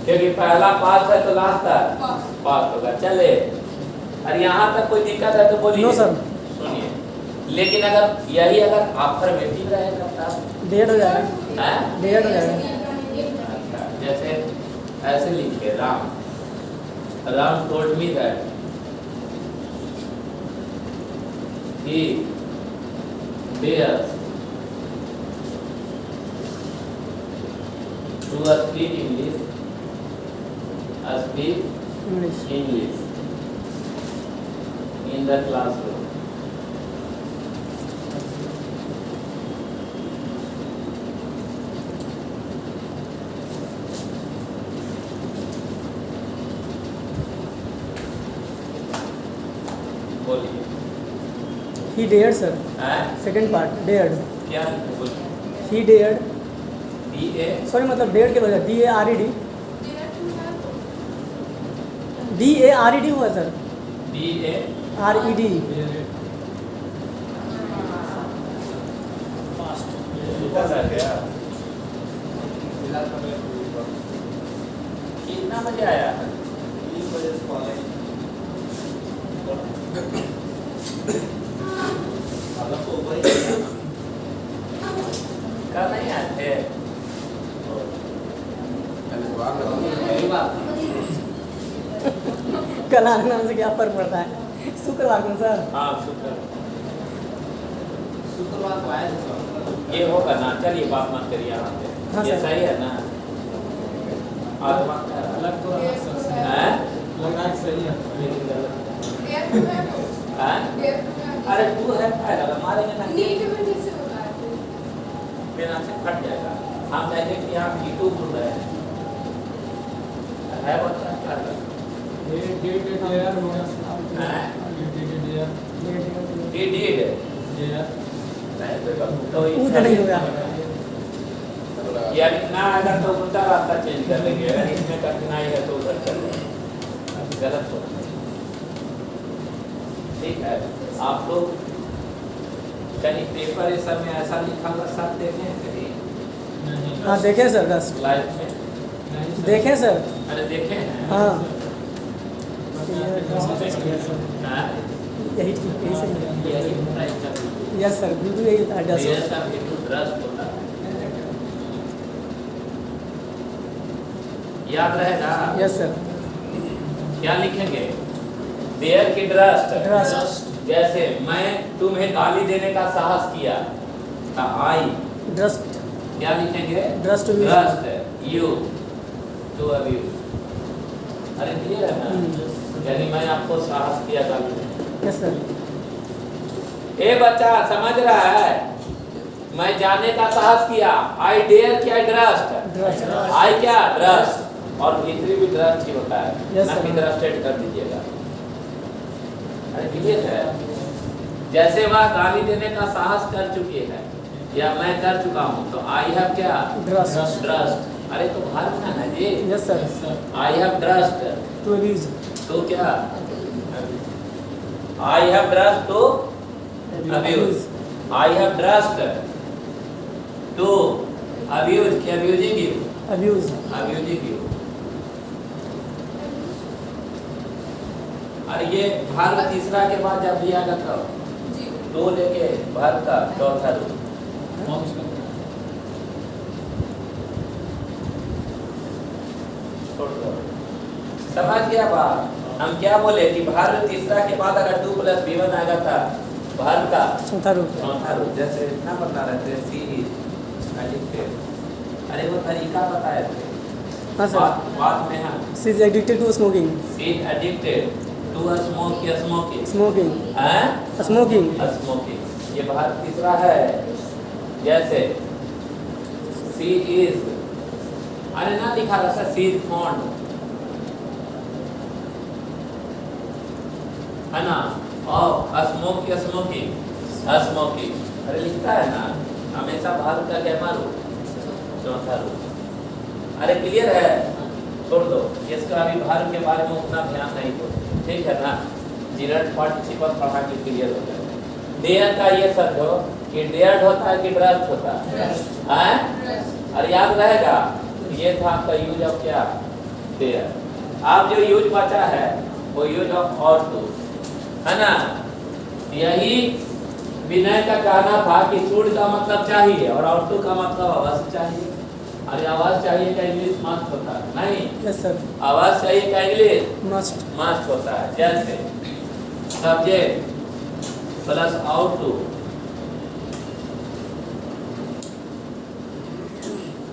क्योंकि पहला पास है तो लास्ट तक पास होगा। चले, अरे यहाँ तक कोई दिक्कत है तो बोलिए। No sir. सुनिए, लेकिन अगर यही अगर अफर्मेटिव रहेगा तब डेढ़ हो जाएगा। हैं? डेढ़ हो जाएगा। अच्छा, जैसे ऐसे लिखिए, Ram told me that he dares to speak English English. in the classroom. बोलिए। He dared sir। हैं? Second part dared। क्या बोलिए? He dared। DA सॉरी मतलब dared के बजाय DARED। DARED हुआ सर। DA RED। रह गया। कितना बजे आया? कल नहीं आए थे? कल आने नाम से क्या फर्क पड़ता है? शुक्रवार को सर। हाँ, शुक्रवार को आए थे। ये होगा ना, चलिए बात मत करिए यहाँ पे। हाँ, ये सर। सही है ना? आत्मा लग तो रहा है। हैं? लगा सही है। हैं? अरे तू है मारेंगे ना, बिना से फट जाएगा। हम कहेंगे कि आप ईटू बोल रहे हैं, है बच्चा क्या है? ये डेट डेयर होगा। हैं? डेट ये डीड है। डेयर। नहीं तो ऊँट नहीं होगा। यानी ना अगर तो उल्टा रास्ता चेंज कर लेंगे, अगर इसमें कठिनाई है तो उधर कर लेंगे। गलत हो, ठीक है? आप लोग कहीं पेपर इस समय ऐसा लिखा हुआ सब देखे हैं कहीं? हाँ देखें सर बस। लाइफ में देखें सर। अरे देखे हैं? हाँ। हाँ? यही ठीक, यही सही है। यही होता है इसका। यस सर, बिल्कुल यही था Deer सर। का बिल्कुल ड्रस्ट होता है। याद रहेगा? Yes sir. क्या लिखेंगे? देयर की ड्रस्ट। ड्रस्ट। जैसे मैं तुम्हें गाली देने का साहस किया, आई ड्रस्ट। क्या लिखेंगे? Trust to use. Trust you to abuse. अरे क्लियर है ना? यानी मैं आपको साहस किया गाली देने। Yes sir. ए बच्चा समझ रहा है? मैं जाने का साहस किया, आई डेयर क्या? ड्रस्ट। ड्रस्ट। आई क्या? ड्रस्ट। और भीतरी भी ड्रस्ट ही होता है। Yes, ना sir. कि ड्रस्टेड कर दीजिएगा। अरे क्लियर है? जैसे वह गाली देने का साहस कर चुकी है या मैं कर चुका हूँ, तो आई हैव क्या? ड्रस्ट। ड्रस्ट। अरे तो भारत में है जी। Yes sir. I have durst to abuse. तो क्या? I have durst to abuse. I have durst to abuse क्या? Abusing you. Abuse. Abusing you. और ये भाग तीसरा के बाद जब दिया गया था दो लेके भाग का चौथा रूप। समझ गया बात? हम क्या बोले कि भाग तीसरा के बाद अगर 2 + B1 आ जाता भाग का चौथा रूप। चौथा रूप, जैसे इतना बता रहे थे सी एडिक्टेड। अरे वो तरीका बताए थे। हाँ सर। बात में हम she is addicted to smoking. She addicted to smoking. Smoking. हैं? स्मोकिंग। स्मोकिंग। ये भाग तीसरा है। जैसे सी इज, अरे ना लिखा रहा सी इज फॉन्ड, है ना? और स्मोकिंग। अरे लिखता है ना हमेशा भाग का क्या मारो? चौथा रूप। अरे क्लियर है? छोड़ दो इसका, अभी भाग के बारे में उतना ध्यान नहीं दो, ठीक है ना? जीरट पार्टिसिपल पढ़ा के क्लियर हो जाए। देयर का ये समझो कि डेयर्ड होता है कि ड्रस्ट होता है? और याद रहेगा ये था आपका यूज ऑफ क्या? डेयर। आप जो यूज बचा है वो यूज ऑफ और टू है ना। यही विनय का कहना था कि शुड का मतलब चाहिए और आउट टू का मतलब अवश्य चाहिए। अरे आवाज चाहिए क्या इंग्लिश मस्ट होता है? नहीं, यस सर, आवाज चाहिए क्या इंग्लिश मस्ट। मस्ट होता है। जैसे subject plus ought to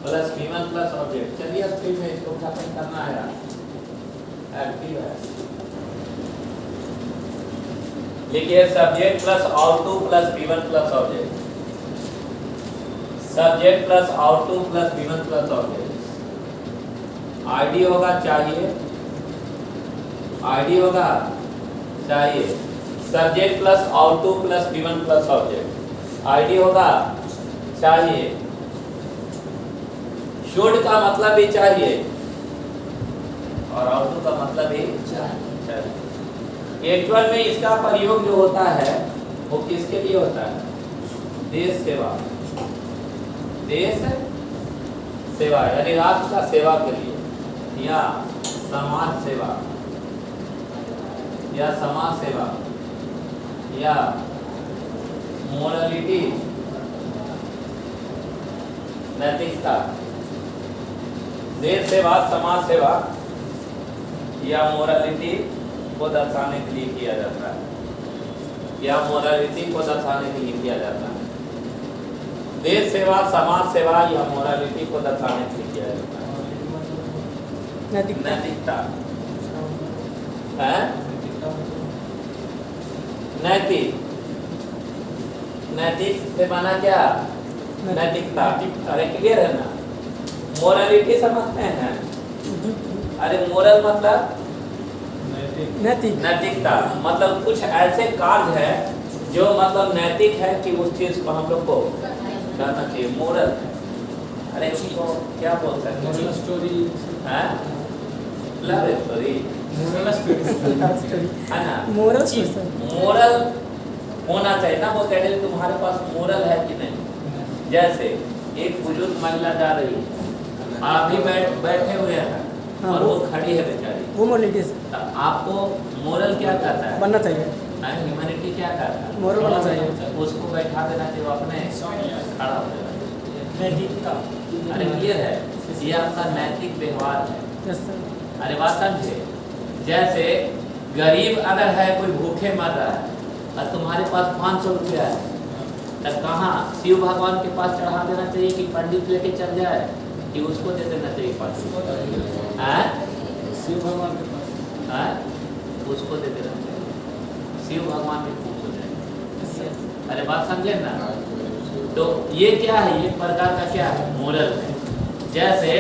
plus human plus object. चलिए अब स्क्रीन में इसको खत्म करना है यार, एक्टिव है। लिखिए subject plus ought to plus human plus object. Subject plus ought to plus human plus object. आईडी होगा चाहिए, आईडी होगा चाहिए। Subject plus ought to plus human plus object. आईडी होगा चाहिए। शुड का मतलब भी चाहिए और आउट टू का मतलब भी चाहिए। एक्चुअल में इसका प्रयोग जो होता है वो किसके लिए होता है? देश सेवा, देश सेवा यानी राष्ट्र का सेवा के लिए, या समाज सेवा, या समाज सेवा, या मोरालिटी नैतिकता। देश सेवा, समाज सेवा या मोरालिटी को दर्शाने के लिए किया जाता है, या मोरालिटी को दर्शाने के लिए किया जाता है। देश सेवा, समाज सेवा या मोरालिटी को दर्शाने के लिए किया जाता है। नैतिकता है, नैतिक, नैतिक से माना क्या? नैतिकता। अरे क्लियर है ना? मोरालिटी समझते हैं? अरे मोरल मतलब नैतिक, नैतिकता मतलब कुछ ऐसे कार्य है जो मतलब नैतिक है कि उस चीज को हम लोग को करना चाहिए। मोरल, अरे उसको क्या बोल सकते मोरल हैं? स्टोरी हैं? लव स्टोरी मोरल स्टोरी है ना? मोरल कि मोरल होना चाहिए ना। बोलते हैं तुम्हारे पास मोरल है कि नहीं। जैसे एक बुजुर्ग महिला जा रही है, आप भी बैठे हुए हैं हाँ, और वो खड़ी है बेचारी, वो मोरलिटी तो आपको मोरल क्या कहता है? बनना चाहिए, ह्यूमैनिटी क्या कहता है? मोरल बनना चाहिए। उसको बैठा देना चाहिए, वो अपने खड़ा हो जाएगा। नैतिकता। अरे क्लियर है? ये आपका नैतिक व्यवहार है। Yes sir. अरे बात समझे? जैसे गरीब अगर है, कोई भूखे मर रहा है और तुम्हारे पास 500 रुपया है, तब कहाँ शिव भगवान के पास चढ़ा देना चाहिए कि पंडित लेके चल जाए, कि उसको दे देना चाहिए 500? शिव भगवान के पास उसको दे देना चाहिए, शिव भगवान के खुश हो जाएंगे। अरे बात समझे ना? तो ये क्या है? ये प्रकार का क्या है? मोरल है। जैसे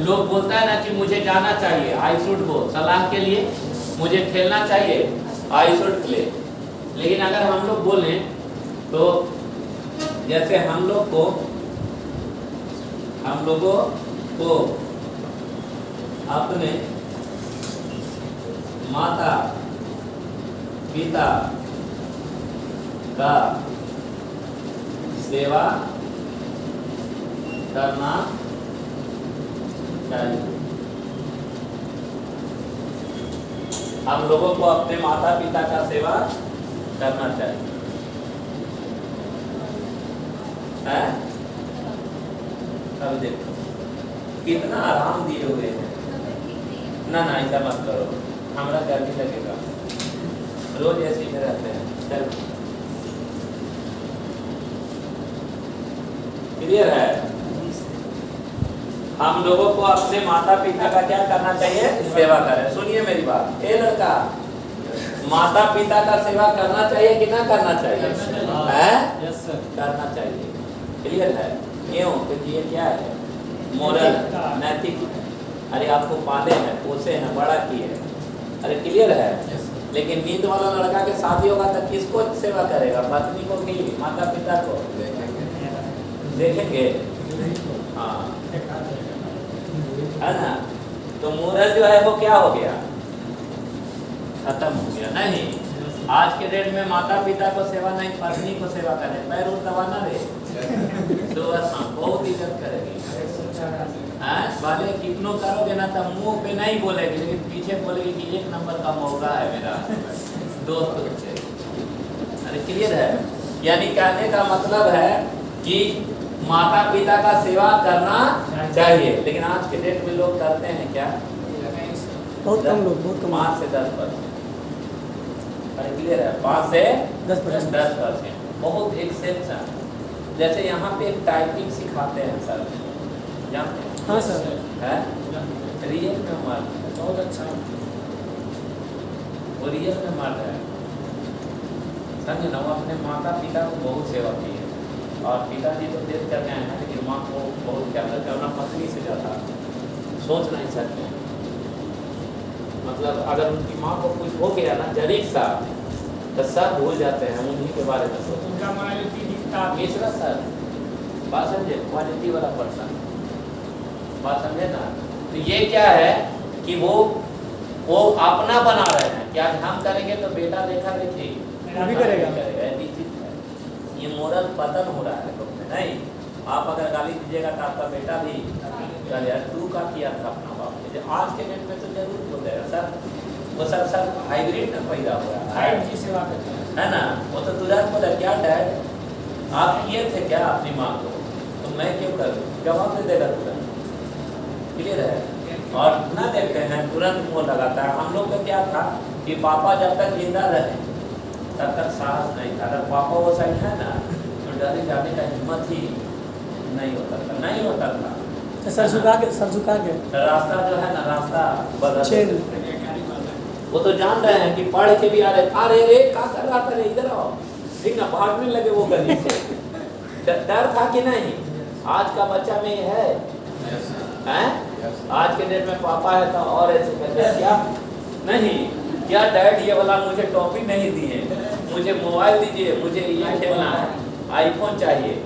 लोग बोलता है ना कि मुझे जाना चाहिए, आई शुड गो, सलाह के लिए, मुझे खेलना चाहिए, आई शुड प्ले। लेकिन अगर हम लोग बोलें तो जैसे हम लोगों को अपने माता पिता का सेवा करना चाहिए। हम लोगों को अपने माता पिता का सेवा करना चाहिए, है? अब देखो कितना आराम दिए हुए हैं ना। ना ऐसा मत करो, हमारा गर्मी लगेगा, रोज ऐसे ही रहते हैं। चलो क्लियर है? हम लोगों को अपने माता पिता का क्या करना चाहिए? सेवा करें। सुनिए मेरी बात, ए लड़का, माता पिता का सेवा करना चाहिए कि ना करना चाहिए? है? Yes sir. करना चाहिए। क्लियर है? क्यों? क्योंकि ये क्या है? मोरल, नैतिक। अरे आपको पाले हैं, पोसे हैं, बड़ा किए। अरे क्लियर है? लेकिन नींद वाला लड़का के शादी होगा तो किसको सेवा करेगा? पत्नी को कि माता पिता को? देखेंगे। हाँ, है ना? तो मोरल जो है वो क्या हो गया? खत्म हो गया। नहीं, आज के डेट में माता पिता को सेवा नहीं, पत्नी को सेवा करे, पैर उठ दबाना रे तो बहुत इज्जत करेगी। भले कितनों करोगे ना तो मुंह पे नहीं बोलेगी, लेकिन पीछे बोलेगी कि एक नंबर का मौका है मेरा दोस्त से। अरे क्लियर है? यानी कहने का मतलब है कि माता पिता का सेवा करना चाहिए, लेकिन आज के डेट में लोग करते हैं क्या? बहुत कम लोग, बहुत कम। 5 से 10%। अरे क्लियर है? 5 से 10%, बहुत एक्सेप्शन। जैसे यहाँ पे एक टाइपिंग सिखाते हैं सर, जानते हैं? हाँ सर। है रियल में मर्द, बहुत अच्छा। वो रियल में मर्द है, समझे ना? वो अपने माता पिता को बहुत सेवा की है, और पिताजी तो देख कर गए हैं, लेकिन माँ को बहुत क्या करते हैं, अपना पत्नी से ज़्यादा सोच नहीं सकते हैं। मतलब अगर उनकी माँ को कुछ हो गया ना जरीक सा, तो सब भूल जाते हैं, उन्हीं के बारे में सोचते हैं। उनका माइनॉरिटी दिखता मिश्रा सर, बात समझे? क्वालिटी वाला पर्सन, बात समझे ना? तो ये क्या है कि वो अपना बना रहे हैं कि आज हम करेंगे तो बेटा देखा देखी भी करेगा। निश्चित है। ये मोरल पतन हो रहा है लोग में। नहीं, आप अगर गाली दीजिएगा तो आपका बेटा भी यार तू का किया था अपना बाप ने। आज के डेट में तो जरूर बोल देगा सर, वो सब हाइब्रिड में पैदा हुआ है, 5G सेवा करते हैं। है ना? वो तो तुरंत बोला क्या डैड आप किए थे क्या अपनी माँ को, तो मैं क्यों करूँ, जवाब दे देगा तुरंत। क्लियर है? और ना देखते हैं तुरंत मुँह लगाता है। हम लोग का क्या था कि पापा जब तक जिंदा रहे तब तक साहस नहीं था, अगर पापा वो साइड है ना तो डरे जाने का हिम्मत ही नहीं होता था, नहीं होता था। सर झुका के, सर झुका के रास्ता जो है ना, रास्ता बदल छेद। वो तो जान रहे हैं कि पढ़ के भी आ रहे, अरे रे क्या कर रहा था रे, इधर आओ, ठीक ना? भागने लगे वो गली से। डर था कि नहीं? आज का बच्चा में ये है? आज के डेट में पापा है तो और ऐसे कहते हैं क्या नहीं, क्या डैड ये वाला मुझे टॉफी नहीं दिए, मुझे मोबाइल दीजिए, मुझे ये खेलना है, आईफोन चाहिए।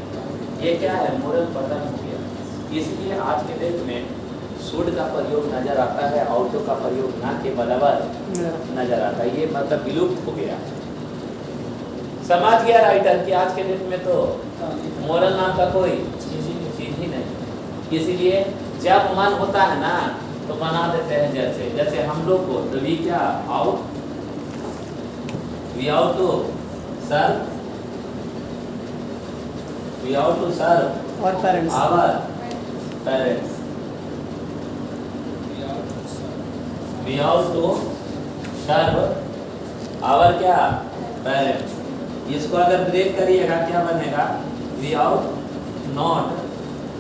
ये क्या है? मोरल पतन हो गया। इसलिए आज के डेट में शुड का प्रयोग नजर आता है, ऑटो का प्रयोग ना के बराबर नजर आता है। ये मतलब विलुप्त हो गया। समझ गया राइटर कि आज के डेट में तो मोरल नाम का कोई चीज ही नहीं। इसीलिए जब मन होता है ना तो बना देते हैं, जैसे हम लोग को तो वी क्या ought to serve, we ought to serve और parents, our parents, we ought to serve our क्या पेरेंट्स। इसको अगर ब्रेक करिएगा क्या बनेगा? We ought not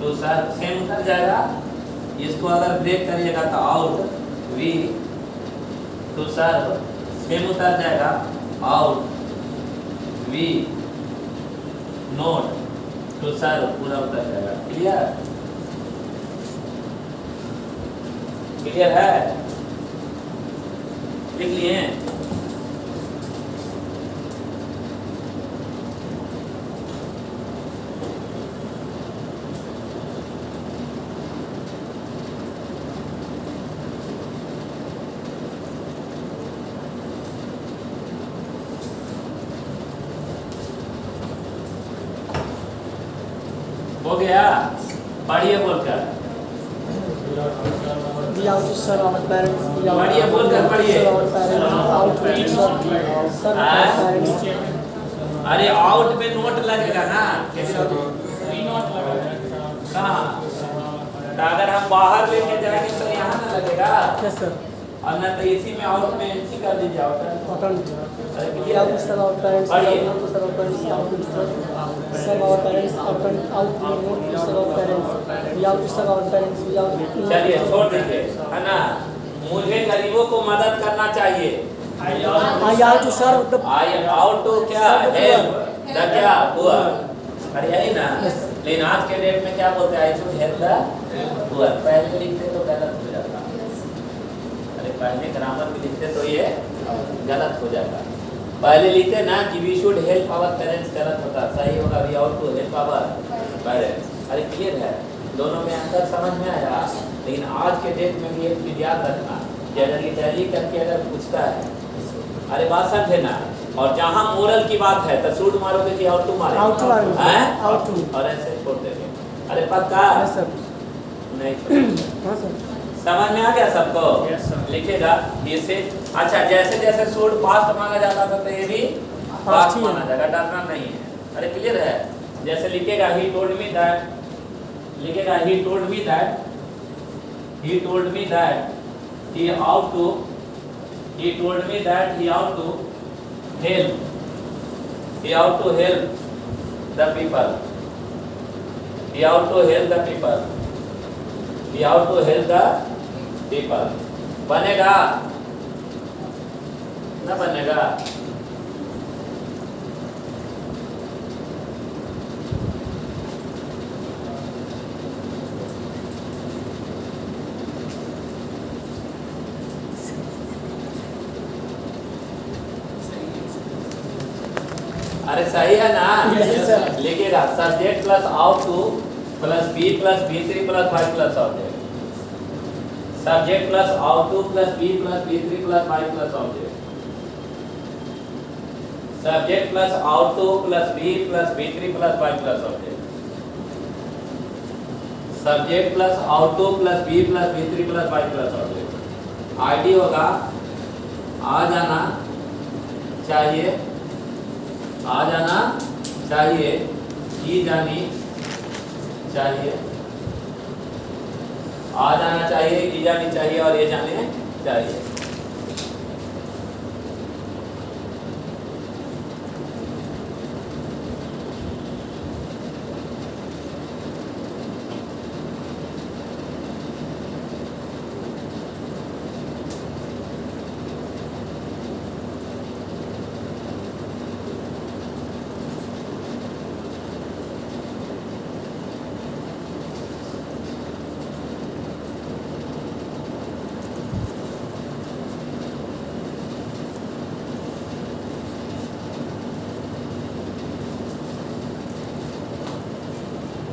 to serve, same उतर जाएगा। इसको अगर ब्रेक करिएगा तो ought we to serve, same उतर जाएगा। Ought we not to serve, पूरा उतर जाएगा। क्लियर? क्लियर है? लिख लिए? हो गया? बढ़िए बोलकर, we have to serve our parents, we have बढ़िए बोलकर पढ़िए। serve our parents, out to serve our parents, अरे आउट पे नोट लगेगा ना, कहाँ? तो अगर हम बाहर लेके जाएंगे तो यहाँ ना लगेगा, yes sir, और ना तो इसी में आउट में एंट्री कर दीजिए out. we have to serve our parents, we have not to serve our parents, we have to serve our parents, out to not to serve our parents, we have to serve our parents, we have to चलिए छोड़ दीजिए, है ना? मुझे गरीबों को मदद करना चाहिए। I have to serve the I ought to क्या हेल्प द क्या पुअर, अरे यही ना? लेकिन आज के डेट में क्या बोलते हैं? I should help the poor. पहले लिखते तो गलत हो जाता, अरे पहले ग्रामर में लिखते तो ये गलत हो जाता। पहले लिखते ना कि we should help our parents, गलत होता, सही होगा we ought to help our parents. अरे क्लियर है? दोनों में अंतर समझ में आया? लेकिन आज के डेट में भी एक चीज याद रखना कि अगर ये टैली करके अगर पूछता है, अरे बात समझे ना, और जहाँ मोरल की बात है तो शूड मारोगे कि आउट टू मारोगे? आउट टू मारोगे सर, हैं? Ought to. और ऐसे छोड़ देंगे। अरे पक्का? Yes sir. नहीं छोड़ेंगे। हाँ सर। समझ में आ गया सबको? Yes, sir. लिखेगा इसे। अच्छा, जैसे जैसे शूड पास्ट माना जाता था तो ये भी पास्ट ही है। माना जाएगा, डरना नहीं है। अरे क्लियर है? जैसे लिखेगा ही टोल्ड मी दैट, लिखेगा he told me that, he told me that he ought to, he told me that he ought to help, he ought to help the people, he ought to help the people, he ought to help the people. बनेगा ना? बनेगा? अरे सही है ना? Yes, sir. लिखेगा subject plus ought to plus be plus बी3 plus Y plus object, subject plus ought to plus be plus बी3 plus Y plus object, subject plus ought to plus be plus बी3 plus Y plus object, subject plus ought to plus be plus बी3 प्लस वाई प्लस ऑब्जेक्ट। आईडी होगा आ जाना चाहिए, आ जाना चाहिए, की जानी चाहिए, आ जाना चाहिए, की जानी चाहिए और ये जाने चाहिए।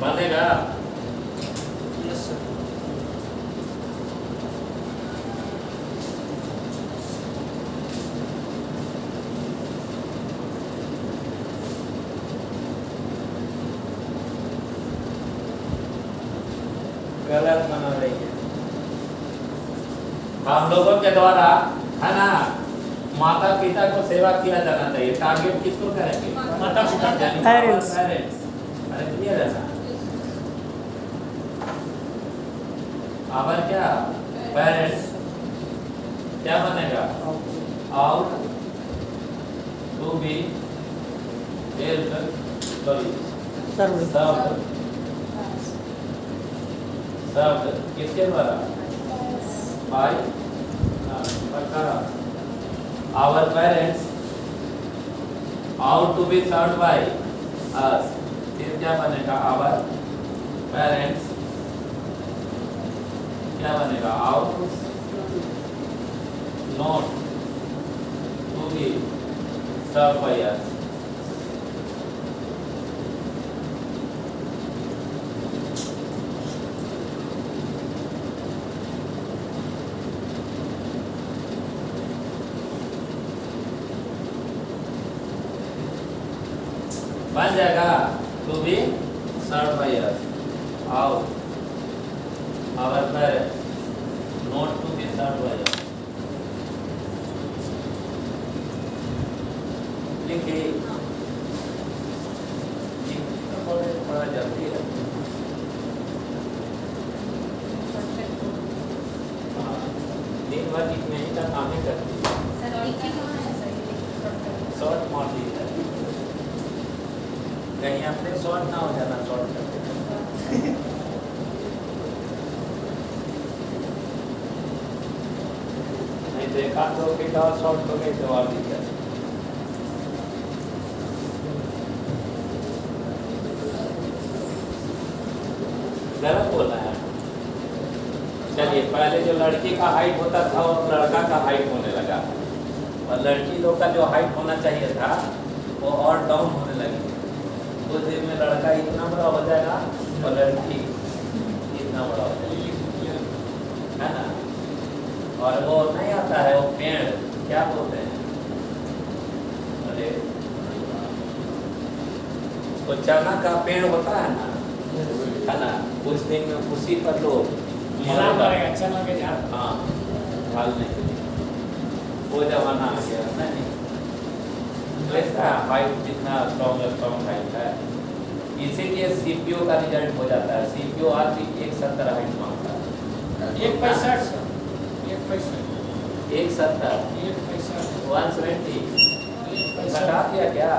बनेगा? Yes, sir. गलत बना रही है। हम लोगों के द्वारा, है ना, माता पिता को सेवा किया जाना चाहिए। टारगेट किसको करेंगे? माता पिता। यानी Parents. पेरेंट्स। अरे क्लियर है ना? आवर क्या? पेरेंट्स क्या बनेगा? Ought to be help, sorry serve. Served किसके द्वारा? By our parents ought to be served by us. फिर क्या बनेगा? आवर पेरेंट्स क्या बनेगा? Ought not to be served by us. बन जाएगा to be served by us, ought our parents not to be served by us. लिखिए, बड़ा जल्दी है। हाँ, दिन भर इतने ही का काम ही करती है। शॉर्ट मार दी है, कहीं अपने शॉर्ट ना हो जाना, शॉर्ट करते नहीं देखा तो कि और शॉर्ट हो गई तो और दिक्कत। गलत बोलना है। चलिए, पहले जो लड़की का हाइट होता था वो लड़का का हाइट होने लगा, और लड़की लोग का जो हाइट होना चाहिए था वो और डाउन होने लगी। कुछ देर में लड़का इतना बड़ा हो जाएगा और लड़की इतना बड़ा हो जाएगा, है ना? और वो नहीं आता है वो पेड़, क्या बोलते हैं, समझे? तो चना का पेड़ होता है ना, कुछ दिन में उसी पर लोग मना पड़ेगा चना के झाड़। हाँ, ढालने के लिए वो जमाना आ गया नहीं। देखता है हाइट कितना स्ट्रॉन्ग हाइट है, इसीलिए सीपीओ का रिजल्ट हो जाता है। सीपीओ आज भी 170 हाइट मांगता है। 165 सर, 165, 170, 165, 170 165, घटा दिया क्या?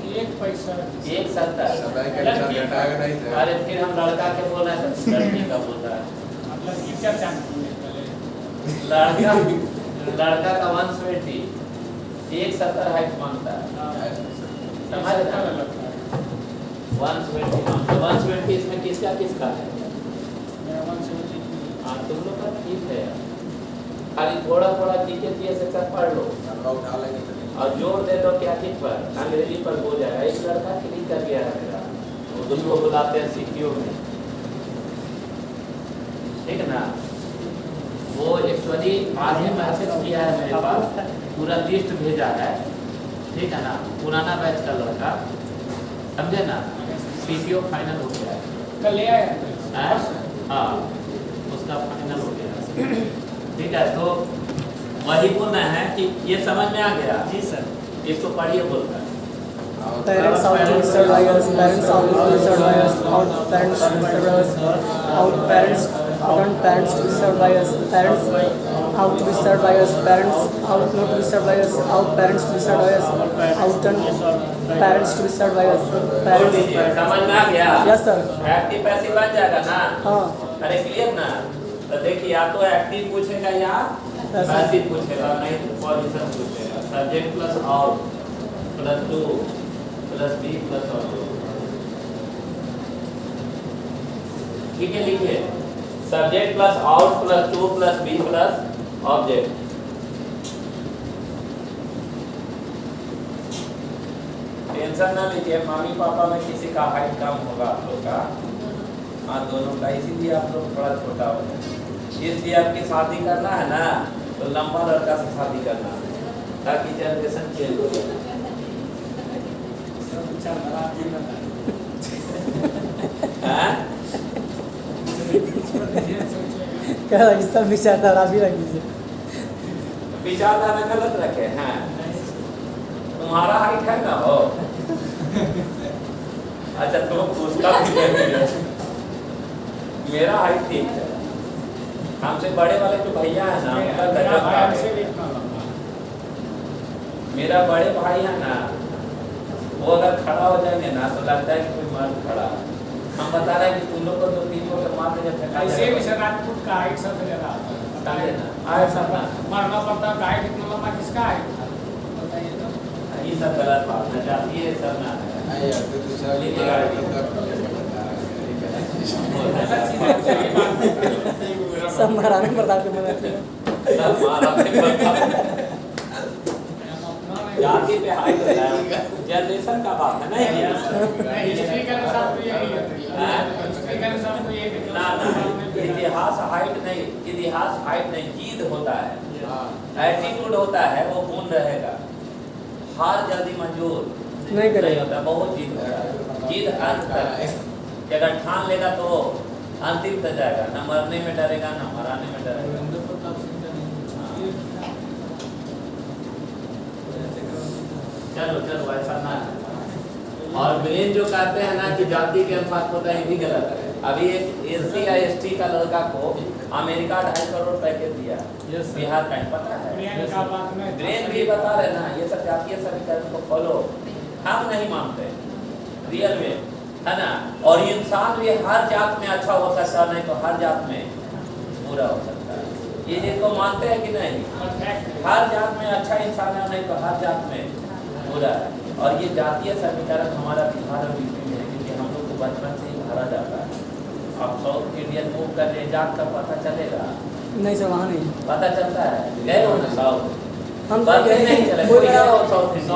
165। 170। समय के अनुसार घटाएगा नहीं तो। अरे फिर हम लड़का के बोल रहे हैं तो लड़की का बोल रहा है। मतलब की चर्चा में पहले लड़का का 170, 170 हाइट मांगता है। समझ रहे हैं? 120 मांगता है। 120 इसमें किसका किसका है? मेरा 170। हाँ, तुम लोग का ठीक है। खाली थोड़ा थोड़ा जीके से कर पढ़ लो उठा लेंगे तो नहीं। और जोर दे दो क्या ठीक पर, अंग्रेजी पर हो जाएगा। एक लड़का क्लिक कर गया है मेरा, तो उसको बुलाते हैं सीपीओ में, ठीक है ना? वो एक्चुअली आज ही मैसेज किया है मेरे पास, पूरा लिस्ट भेजा है, ठीक है ना? पुराना बैच का लड़का, समझे ना? सीपीओ फाइनल हो गया है। कल ले आया हैं? हाँ, उसका फाइनल हो गया है। ठीक है, तो वही बोलना है कि ये समझ में आ गया? जी सर। इसको पढ़िए बोलता है। Parents out to be served by us, parents out to be served by us, out parents to be served by us, out parents to be served by us, parents out to be served by us, parents out not to be served by us, out parents to be served by us, out parents to be served by us, बोल parents. दीजिए, समझ में आ गया? Yes sir. एक्टिव पैसिव बन जाएगा ना? हाँ. अरे क्लियर ना? तो देखिए, या तो एक्टिव पूछेगा या पैसिव पूछेगा, नहीं तो पोजीशन पूछेगा। Subject plus ought plus to plus be plus और ठीक है, लिखिए subject plus ought plus to plus be plus object. Tension ना लीजिए, मम्मी पापा में किसी का हाइट कम होगा आप लोग का, हाँ दोनों का, इसीलिए आप लोग थोड़ा छोटा हो जाए। इसलिए आपकी शादी करना है ना, तो लंबा लड़का से शादी करना है ताकि जनरेशन चेंज हो जाए। हाँ? क्या सब विचारधारा भी रख दीजिए। विचारधारा गलत रखे हैं। तुम्हारा हाइट है ना हो? अच्छा, तुम उसका भी देख, मेरा हाइट ठीक है। हमसे बड़े वाले जो भैया है ना, उनका गजब हाइट है। मेरा बड़े भाई है ना, वो अगर खड़ा हो जाएंगे ना तो लगता है कि कोई मर्द खड़ा है। हम बता रहे हैं कि तुम लोग को 2-3 को मार के जब फेंका ऐसे भी सर राजपूत का हाइट सबसे ज्यादा आता है। बताइए ना, आए सब ना, मारना पड़ता है, हाइट इतना लंबा किसका है? बताइए तो। ये सब गलत बात है, जाती है सब ना है। नहीं यार, तो दूसरा भी लिखिए बता गाड़ी। सब महाराणा प्रताप के मन सब मारा पे पड़ता है। जाति पे हाइट होता है, जनरेशन का बात है नहीं क्या? हिस्ट्री के अनुसार तो यही है। हिस्ट्री के अनुसार तो यही है। ना ना, इतिहास हाइट नहीं, इतिहास हाइट नहीं, जीद होता है, एटीट्यूड होता है, वो पूर्ण रहेगा। हार जल्दी मंजूर नहीं करेगा। होता, बहुत जीद होता है। जीद अंत तक है, कि अगर ठान लेगा तो अंतिम तक जाएगा, न मरने में डरेगा न मराने में डरेगा। चलो चलो, ऐसा ना है। और ब्रेन जो कहते हैं ना कि जाति के अनुसार होता है, ये भी गलत है। अभी एक SC या ST का लड़का को अमेरिका 2.5 करोड़ पैकेज दिया, बिहार का ही पता है। ब्रेन भी बता रहे ना, ये सब जातीय समीकरण को फॉलो हम नहीं मानते रियल में, है ना? और इंसान भी हर जात में अच्छा हो सकता है, नहीं तो हर जात में बुरा हो सकता है। ये जिनको मानते हैं कि नहीं, हर जात में अच्छा इंसान है, नहीं तो हर जात में बुरा है। और ये जातीय समीकरण हमारा बिहार और यूपी में है, क्योंकि हम लोग को बचपन से ही भरा जाता है। अब साउथ इंडियन मूव कर रहे, जात का पता चलेगा? नहीं सर, वहाँ नहीं। पता चलता है, गए हो ना साउथ? हम पता ही नहीं चला, कोई गया हो साउथ इंडिया?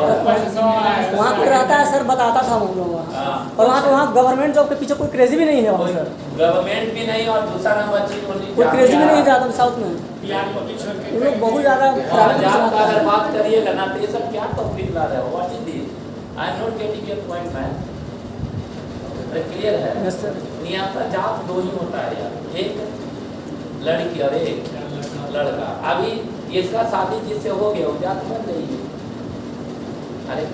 वहाँ पे रहता है सर, बताता था हम लोग वहाँ। हाँ। और वहाँ पे वहाँ गवर्नमेंट जॉब के पीछे कोई क्रेजी भी नहीं है वहाँ सर। गवर्नमेंट भी नहीं, और दूसरा नंबर चीज होनी कोई क्रेजी भी नहीं जाता साउथ में। बिहार यूपी छोड़ के ये लोग बहुत ज़्यादा और जात का अगर बात करिएगा ना तो ये सब क्या टॉपिक ला रहे हो? What is this? I am not getting your point man. अरे क्लियर है? Yes sir. यहाँ पर जात दो ही होता है यार, एक लड़की और एक लड़का। अभी इसका शादी जिससे हो गया वो जात बन गई है। अरे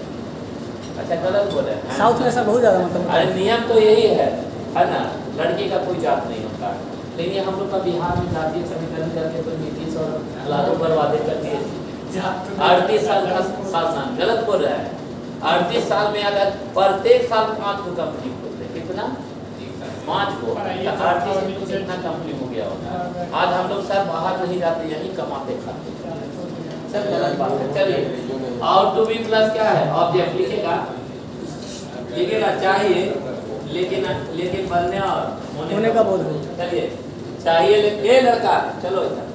अच्छा गलत बोले हैं? साउथ में ऐसा बहुत ज़्यादा मतलब अरे नियम तो यही है ना, लड़की का कोई जात नहीं होता है। लेकिन हम लोग का बिहार में जातीय समीकरण करके तो नीतीश और लालू पर वादे कर दिए। 38 साल का शासन गलत बोल रहा है। 38 साल में अगर प्रत्येक साल 5 को कंपनी खोलते, कितना 5 को, 38 में कितना कंपनी हो गया होगा। आज हम लोग सर बाहर नहीं जाते, यहीं कमाते खाते। सर गलत बात है। चलिए और टू बी प्लस क्या है? ऑब्जेक्ट लिखेगा चाहिए लेकिन बनने और होने का बोध हो। चलिए चाहिए लेकिन ये लड़का चलो इधर,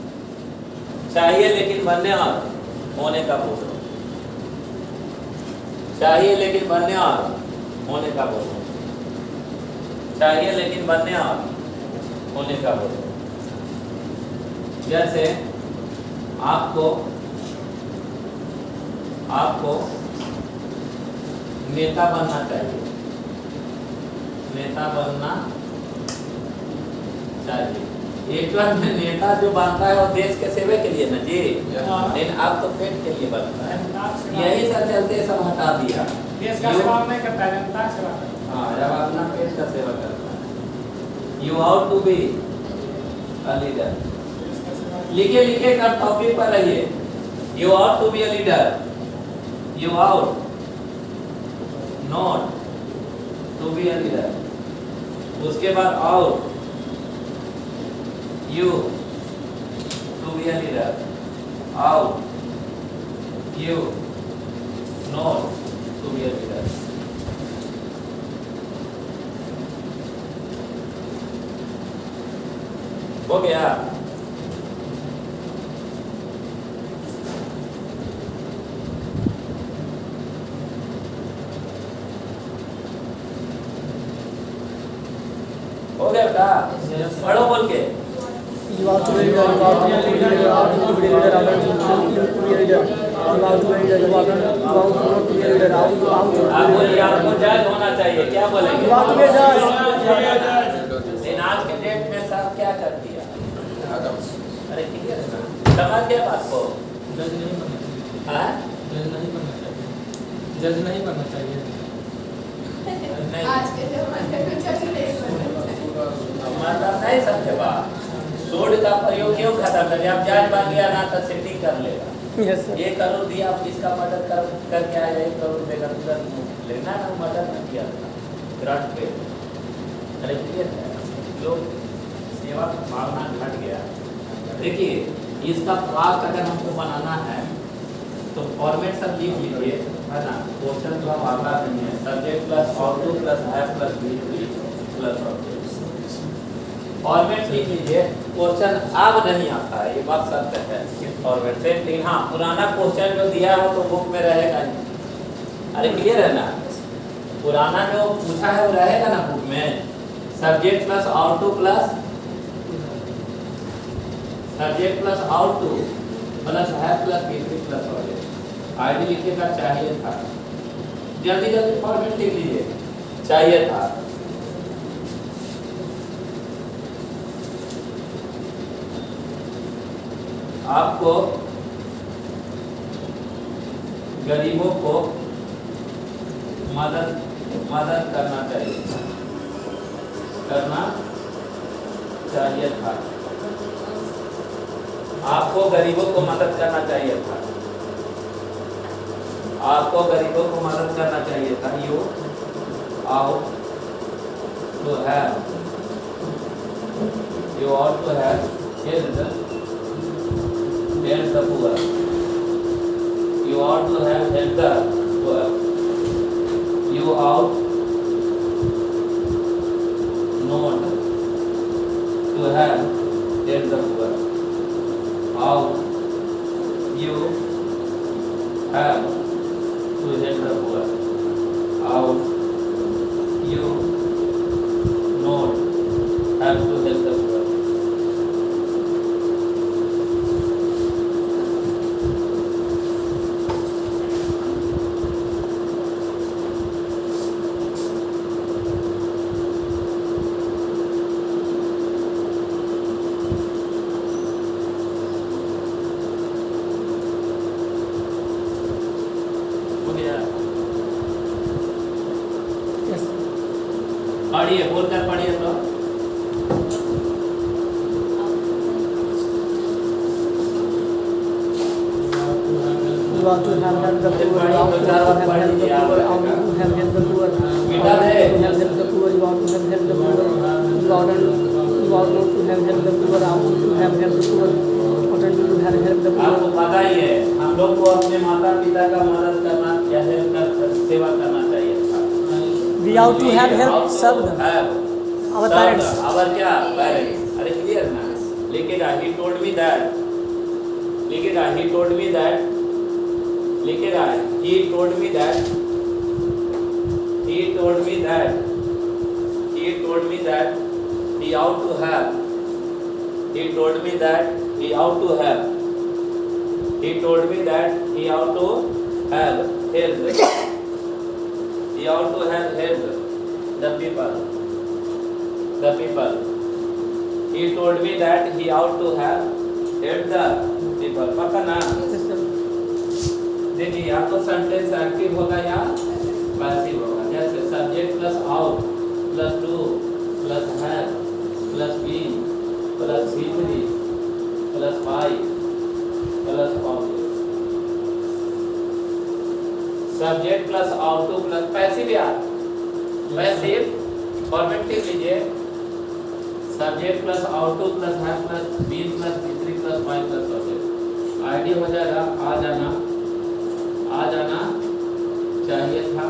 चाहिए लेकिन बनने और होने का बोध हो। चाहिए लेकिन बनने और होने का बोध हो। चाहिए लेकिन बनने और होने का बोध हो। जैसे आपको नेता बनना चाहिए, नेता बनना चाहिए। एक बार में नेता जो बनता है वो देश के सेवे के लिए ना जी, लेकिन अब तो पेट के लिए बनता है। यही सब चलते सब हटा दिया। देश का सेवा नहीं करता है, जनता का सेवा करता है। हाँ, जब अपना पेट का सेवा करता है। You ought to be a leader. लिखे कर टॉपिक पर रहिए। You ought to be a leader. You ought not to be a leader. उसके बाद ought you to be a leader. Ought you not to be a leader. हो गया? हो गया बेटा? पढ़ो बोल के। You have to be a leader. You have to be a leader. You have to be a leader. You have to be a leader. You have to be a leader. You have to be a leader. आप बोलिए आपको जज होना चाहिए। क्या बोलेंगे? You have to be a judge. लेकिन आज के डेट में साहब क्या कर दिया? अरे क्लियर है ना? समझ गया बात को? जज नहीं बनना चाहिए। हाँ? जज नहीं बनना चाहिए। जज नहीं बनना चाहिए। नहीं। आज के ज़माने में जज नहीं बनना चाहिए। मतलब नहीं समझे बात। सोड का प्रयोग क्यों खत्म कर दिया? अब जज बन गया ना तो सेटिंग कर लेगा। Yes sir. 1 करोड़ दिया, इसका मर्डर करके आया, 1 करोड़ देगा तुरंत लेना ना, मर्डर न किया था ग्रांट पे। अरे क्लियर है? लोग सेवा भावना घट गया। देखिए इसका पार्ट अगर हमको बनाना है तो फॉर्मेट सब लिख लीजिए, है ना? क्वेश्चन का भावना नहीं है। सब्जेक्ट प्लस ऑब्जेक्ट प्लस है plus be plus object. Format लिख लीजिए। क्वेश्चन अब नहीं आता है, ये बात सत्य है फॉर्मेट से। लेकिन हाँ, पुराना क्वेश्चन जो दिया हो तो बुक में रहेगा ही। अरे क्लियर है ना? पुराना जो पूछा है वो रहेगा ना बुक में। Subject plus ought to plus subject plus ought to plus है प्लस बी प्लस ऑब्जेक्ट। आईडी लिखेगा चाहिए था। जल्दी जल्दी फॉर्मेट लिख लीजिए। चाहिए था। आपको गरीबों को मदद करना चाहिए था। आपको गरीबों को मदद करना चाहिए था। आपको गरीबों को मदद करना चाहिए था। You ought to have help the poor. You ought to have helped the poor. You ought not to have helped the poor. Ought you have to help the poor. Ought you not have to help the poor. हो गया। Yes. पढ़िए, बोलकर पढ़िए तो। You want to have help the poor. You want to have help the poor. You want to have help the poor. You want to have help the poor. You want to have help the poor. You want to have help the poor. I want to have help the poor. Want to have help the आपको poor. पता ही है, हम लोग को अपने माता पिता का मदद करना, या हेल्प कर, सेवा करना चाहिए था। We have to have help, serve them. Our parents. Our क्या? Parents. अरे clear ना? लिखेगा, he told me that. लिखेगा, he told me that. लिखेगा, he told me that. He told me that. He told me that he ought to have. He told me that he ought to have. He told me that he ought to have helped. He ought to have helped the people. The people. He told me that he ought to have helped the people. पता ना? Yes, sir. देखिए, या तो सेंटेंस एक्टिव होगा या पैसिव होगा। जैसे subject plus ought plus to plus have plus been plus भी3 plus 5 plus object. Subject plus ought to plus passive यार, पैसिव फॉर्मेटिव लीजिए। Subject plus ought to plus have plus been plus भी3 प्लस 5 प्लस ऑब्जेक्ट। आईडी हो जाएगा आ जाना चाहिए था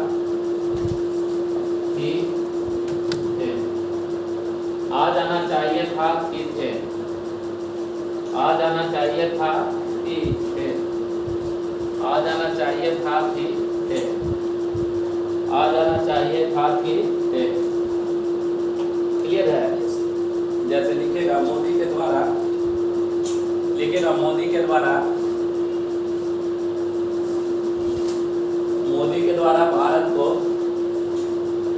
कि थे। आ जाना चाहिए था कि थे। आ जाना चाहिए था कि थे। आ जाना चाहिए था कि थे। आ जाना चाहिए था कि थे। क्लियर है? जैसे लिखेगा मोदी के द्वारा, लिखेगा मोदी के द्वारा, मोदी के द्वारा भारत को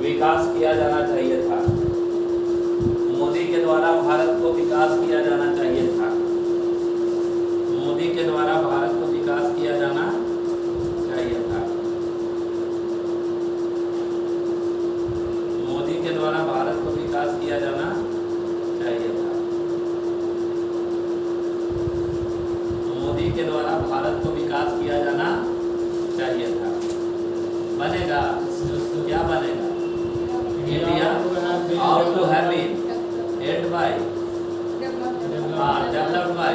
विकास किया जाना चाहिए था। मोदी के द्वारा भारत को विकास किया जाना चाहिए था। मोदी के द्वारा भारत को विकास किया जाना चाहिए था। मोदी के द्वारा भारत को विकास किया जाना चाहिए था। मोदी के द्वारा भारत को विकास किया जाना चाहिए था। बनेगा क्या बनेगा? India ought to have been head by developed by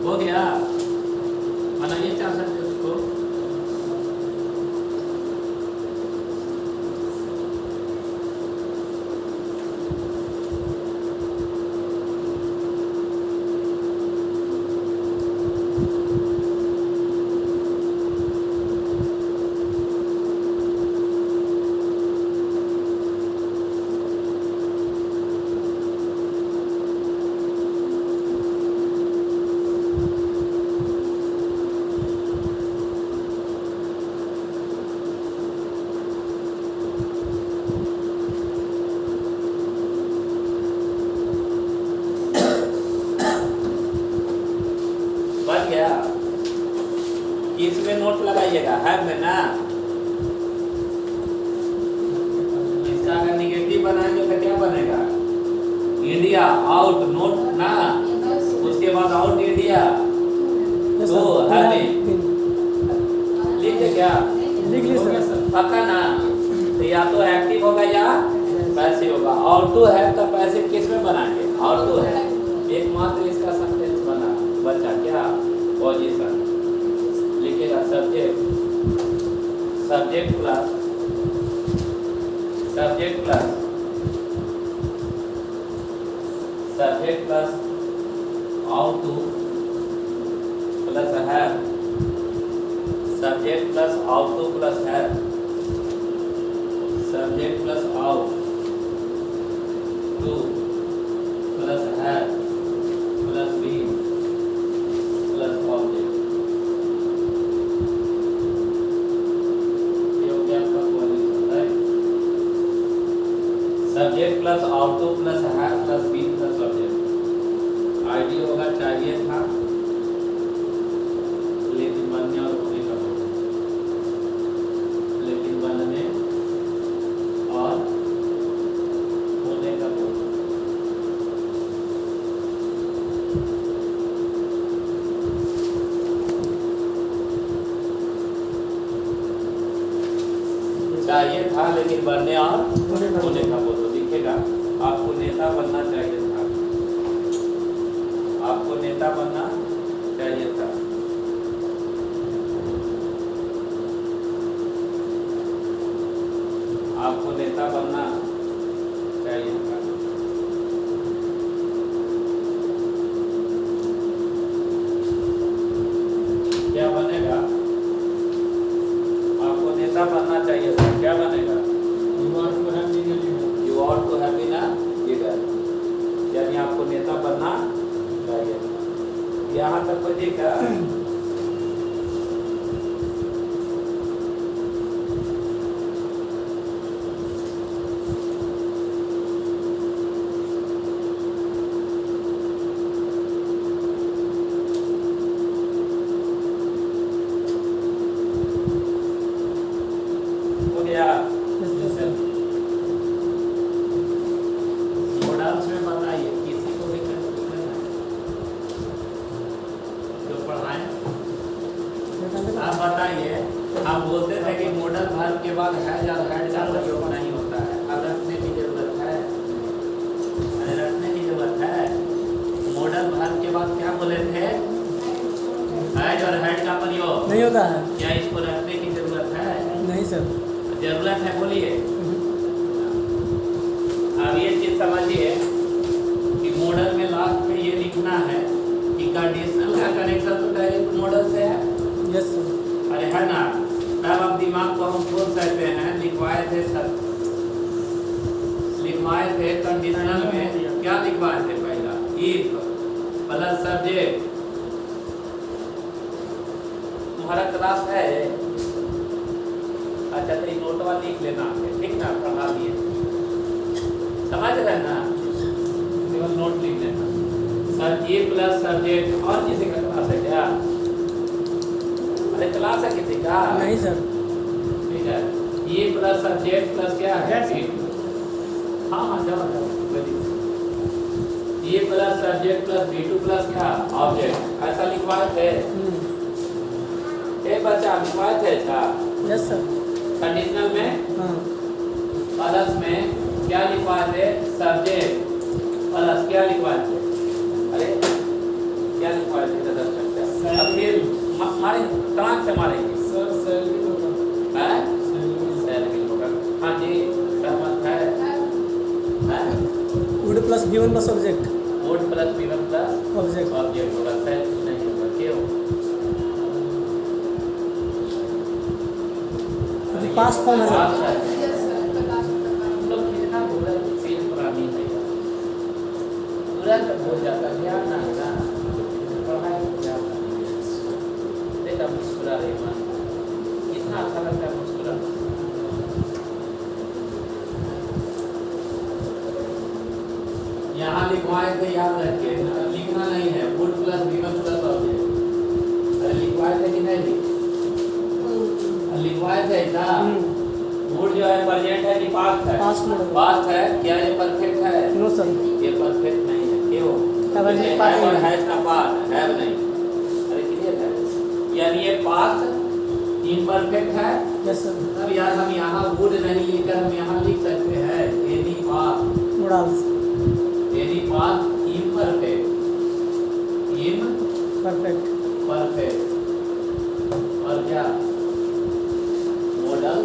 हो गया। बनाइए 4 सेंटेंस को। बन गया। इसमें नोट लगाइएगा, है में ना? इसका अगर निगेटिव बनाएंगे तो क्या बनेगा? इंडिया आउट नोट ना, उसके बाद आउट इंडिया Yes, तो sir. है We में have been. लिखे क्या? Legally, sir. पक्का ना? तो या तो एक्टिव होगा या पैसिव होगा। आउट टू है का पैसिव किस में बनाएंगे? आउट टू है। एकमात्र इसका सेंटेंस बना बचा क्या? पोजीशन। लिखेगा subject subject plus subject plus subject plus ought to plus है subject plus ought to plus है subject plus ought to plus है प्लस बी प्लस ऑब्जेक्ट। ये हो गया subject plus ought to plus have plus been plus object. आईडी होगा चाहिए था लेकिन बनने और होने का बोल, लेकिन बनने और होने का बोल। चाहिए था लेकिन बनने और होने का बोल। तो दिखेगा आपको नेता बनना चाहिए था, आपको नेता बनना चाहिए था। आपको नेता बनना चाहिए था। क्या बनेगा? आपको नेता बनना चाहिए था, क्या बनेगा? You ought to have been a leader। यानी आपको नेता बनना चाहिए। यहाँ तक बजेगा। हो गया। मॉडल्स में बताइए किसी को भी जो पढ़ाएं आप बताइए। आप बोलते थे कि मॉडल वर्ब के बाद हैज और हैड का प्रयोग नहीं होता है, अब रखने की जरूरत है। अरे रखने की जरूरत है। मॉडल वर्ब के बाद क्या बोले थे? हैज और हैड का प्रयोग नहीं होता है। क्या इसको रखने की जरूरत है? नहीं सर। जरूरत है, बोलिए। अब ये चीज समझिए कि मॉडल में लास्ट में ये लिखना है कि कंडीशनल का कनेक्शन तो डायरेक्ट मॉडल से है। Yes sir. अरे है ना? तब अब दिमाग को हम खोल सकते हैं। लिखवाए थे सर, लिखवाए थे कंडीशनल में क्या लिखवाए थे? पहला इफ प्लस सब्जेक्ट। तुम्हारा क्लास है? अच्छा तो नोटवा लिख लेना है, ठीक ना? पढ़ा दिए, समझ रहे ना? केवल नोट लिख लेना। सर ये प्लस सब्जेक्ट। और किसी का क्लास है क्या? अरे क्लास है किसी का? नहीं सर। ठीक है। ये प्लस सब्जेक्ट प्लस क्या है? हाँ हाँ जाओ जाओ। ये plus subject plus B2 plus क्या? ऑब्जेक्ट। ऐसा लिखवाए थे? बच्चा लिखवाए थे ऐसा? Yes sir. कंडीशनल में हाँ। प्लस में क्या लिखवाए थे? सब्जेक्ट प्लस क्या लिखवाए थे? अरे क्या लिखवाए थे? अब फिर मारे तलाक से मारेंगे सर सैलरी होगा। हैं? सैलरी होगा। हाँ जी सहमत है? Would plus B1 plus object. Would plus B1 plus object. Object होगा, सैलरी नहीं होगा। क्यों? अभी पास्ट फॉर्म है सर। पास्ट है। Yes sir, Prakash Prakash. लोग कितना बोला सीन पुरानी है यार। तुरंत भूल जाता, ध्यान ना है ना, पढ़ाई हो जाता। देखा मुस्कुरा रही माँ, कितना अच्छा लगता है मुस्कुराना। यहाँ लिखवाए थे, याद रखिए, लिखना नहीं है। Would plus B1 plus object. अरे लिखवाए थे कि नहीं? लिखवाए थे ना? वुड जो है प्रेजेंट है कि पास्ट है? पास्ट में। पास्ट है। क्या ये परफेक्ट है? No sir. ये परफेक्ट नहीं है। क्यों? नहीं, है और हैज का पास्ट है नहीं। अरे क्लियर है? यानी ये पास्ट इम्परफेक्ट है। Yes sir. तब यार हम यहाँ वुड नहीं लिखकर हम यहाँ लिख सकते हैं any past. Models. Any past imperfect. Perfect. Perfect. और क्या? Model.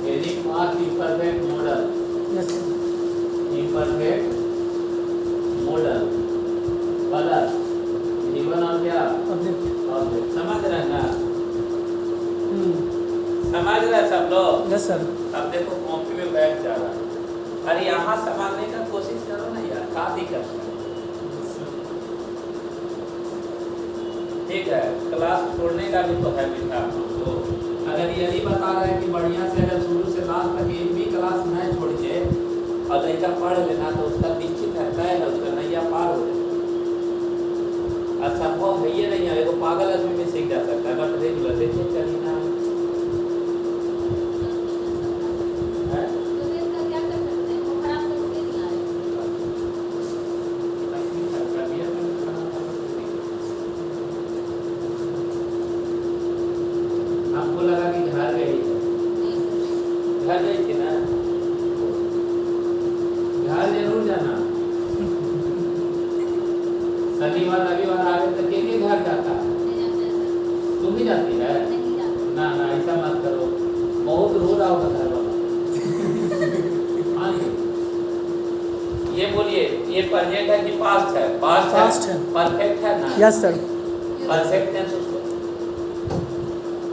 Any past imperfect model. Yes sir. Imperfect model plus जीवन और क्या? ऑब्जेक्ट। ऑब्जेक्ट। समझ रहे हैं ना? समझ रहे सब लोग? Yes sir. अब देखो कॉपी में बैठ जा रहा है। अरे यहाँ समझने का कोशिश करो ना यार, का दिक्कत है? ठीक है, क्लास छोड़ने का भी तो है बेटा हमको। अगर ये नहीं बता रहे कि बढ़िया से अगर शुरू से लास्ट तक एक भी क्लास नहीं छोड़ के और लड़का पढ़ लेना तो उसका निश्चित है, तय है, उसका नैया पार हो जाए। असंभव है ये नहीं है, एगो पागल आदमी भी सीख जा सकता है, बट रेगुलर देखिए चलिए ना है? तो इसका क्या कर सकते हैं? वो खराब करके नहीं आ रहे। आपको लगा कि घर गई है, घर गई थी ना, घर जरूर जाना। शनिवार रविवार आगे तक के घर जाता है, तुम भी जाती है? ना ना ऐसा मत करो, बहुत रो रहा होगा घर वाला। हाँ जी। ये बोलिए, ये प्रेजेंट है कि पास्ट है? पास्ट है। परफेक्ट है ना? Yes sir. परफेक्ट टेंस उसको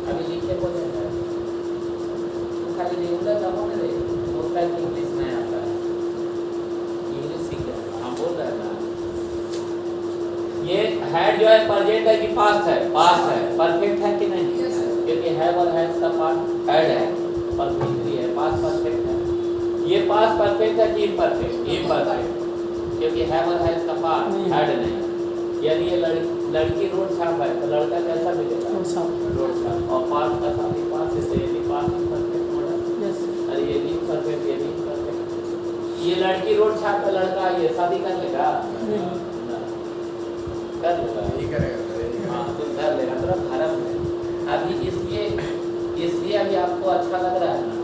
अभी लिख के बोले हैं, खाली रेगुलर जाओ ना रे, होता है कि इंग्लिश नहीं आता है, इंग्लिश सीख जाओ। हम बोल रहे हैं ना, ये हैड जो है प्रेजेंट है कि पास्ट है? पास्ट है। परफेक्ट है कि नहीं? Yes, sir. क्योंकि हैव और हैज का पार्ट हैड है, परफेक्ट है, पास्ट परफेक्ट है। ये पास्ट परफेक्ट है कि इम्परफेक्ट? इम्परफेक्ट, क्योंकि हैव और हैज का पार्ट हैड नहीं। यानी ये लड़की रोड छाप है तो लड़का कैसा मिलेगा? रोड छाप। और पास्ट का साथ ही पास्ट से, यानी पास्ट परफेक्ट मॉडल। यस। अरे ये भी परफेक्ट, ये भी परफेक्ट। ये लड़की रोड छाप का लड़का ये शादी कर लेगा? कर लेगा, नहीं करेगा। हाँ तो कर लेगा, थोड़ा भरम है अभी। इसलिए अभी आपको अच्छा लग रहा है ना,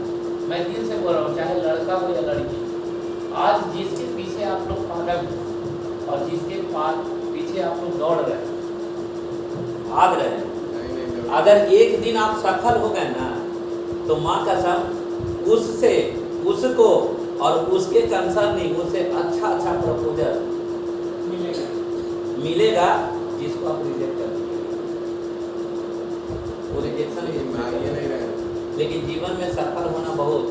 मैं दिल से बोल रहा हूँ, चाहे लड़का हो या लड़की, आज जिसके पीछे आप लोग पागल हैं और जिसके पीछे आप लोग दौड़ रहे हैं, भाग रहे हैं, अगर एक दिन आप सफल हो गए ना, तो माँ कसम उससे, उसको और उसके कंसर्निंग उससे अच्छा प्रपोजल मिलेगा जिसको आप रिजेक्ट कर देंगे। वो रिजेक्शन ये नहीं रहेगा। लेकिन जीवन में सफल होना बहुत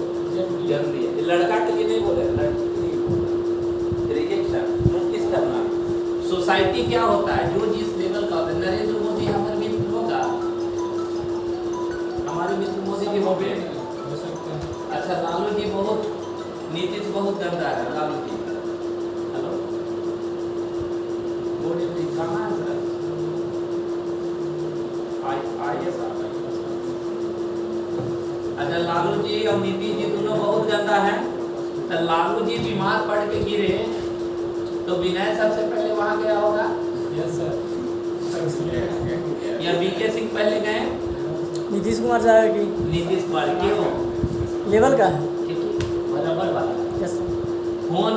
जरूरी है। लड़का के लिए नहीं बोले, लड़की के लिए बोल रहे हैं। रिजेक्शन नोटिस करना। सोसाइटी क्या होता है, जो जिस लेवल का होता है। नरेंद्र मोदी हमारे मित्र होगा, हमारे मित्र मोदी जी हो गए। अच्छा लालू जी बहुत, नीतीश बहुत गंदा है Lalu ji. Hello, board exam है सर, आइए सर। अच्छा लालू जी और नीतीश जी दोनों बहुत गंदा है। तो लालू जी बीमार पड़ के गिरे तो विनय सबसे पहले वहां गया होगा? Yes sir. या बीके सिंह पहले गए? नीतीश कुमार जाएगा कि नीतीश कुमार क्यों? लेवल का है। बराबर वाला। Yes sir. Phone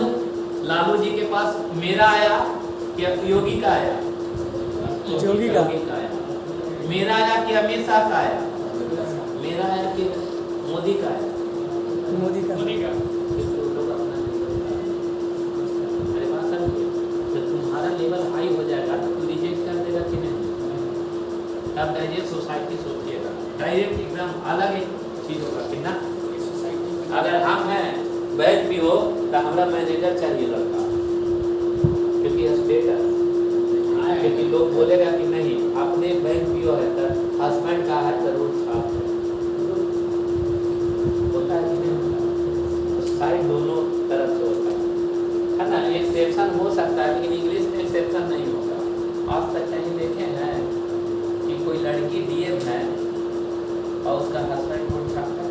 Lalu ji के पास मेरा आया कि योगी का आया? योगी का आया। मेरा आया कि अमित शाह का आया? मेरा आया कि मोदी का आया? मोदी का। लोग अपना अरे बात समझिए, जब तुम्हारा लेवल हाई हो जाएगा तो तू रिजेक्ट कर देगा कि नहीं? तब डायरेक्ट सोसाइटी सोचिएगा, डायरेक्ट एकदम अलग एक चीज होगा कि ना। अगर हम हैं बैंक भी हो तो हमारा मैनेजर चाहिए लड़का, क्योंकि स्टेटस, क्योंकि लोग बोलेगा कि नहीं अपने बैंक भी है तो हस्बैंड का है तो रोड छाप होता है कि नहीं होता? साइड दोनों तरफ से होता है ना। एक्सेप्शन हो सकता है लेकिन इंग्लिश में एक्सेप्शन नहीं होगा। आज तक कहीं देखे हैं कि कोई लड़की डीएम है और उसका हस्बैंड रोड छाप है?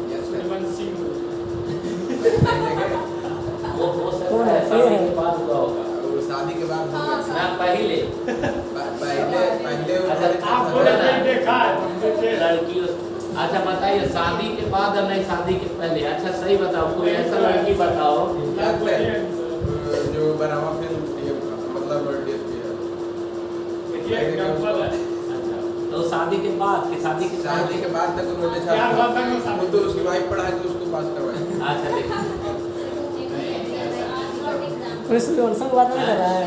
वो हो सकता है शादी के बाद हुआ होगा। वो शादी के बाद हो गया। ना पहले पहले अच्छा आप बोले नहीं देखा है, तुम देखे। लड़की। अच्छा बताइए शादी के बाद और नहीं शादी के पहले? अच्छा सही बताओ, कोई ऐसा लड़की बताओ जो बनावा फिल्म मतलब डीएसपी है। देखिए एग्जांपल है। अच्छा तो शादी के बाद कि शादी के शादी के बाद तक उन्होंने क्या बात है, वो शादी- वो तो उसकी वाइफ पढ़ा के उसको पास करवाई। अच्छा देखिए पुलिस जॉनसन की बात नहीं कर रहा है।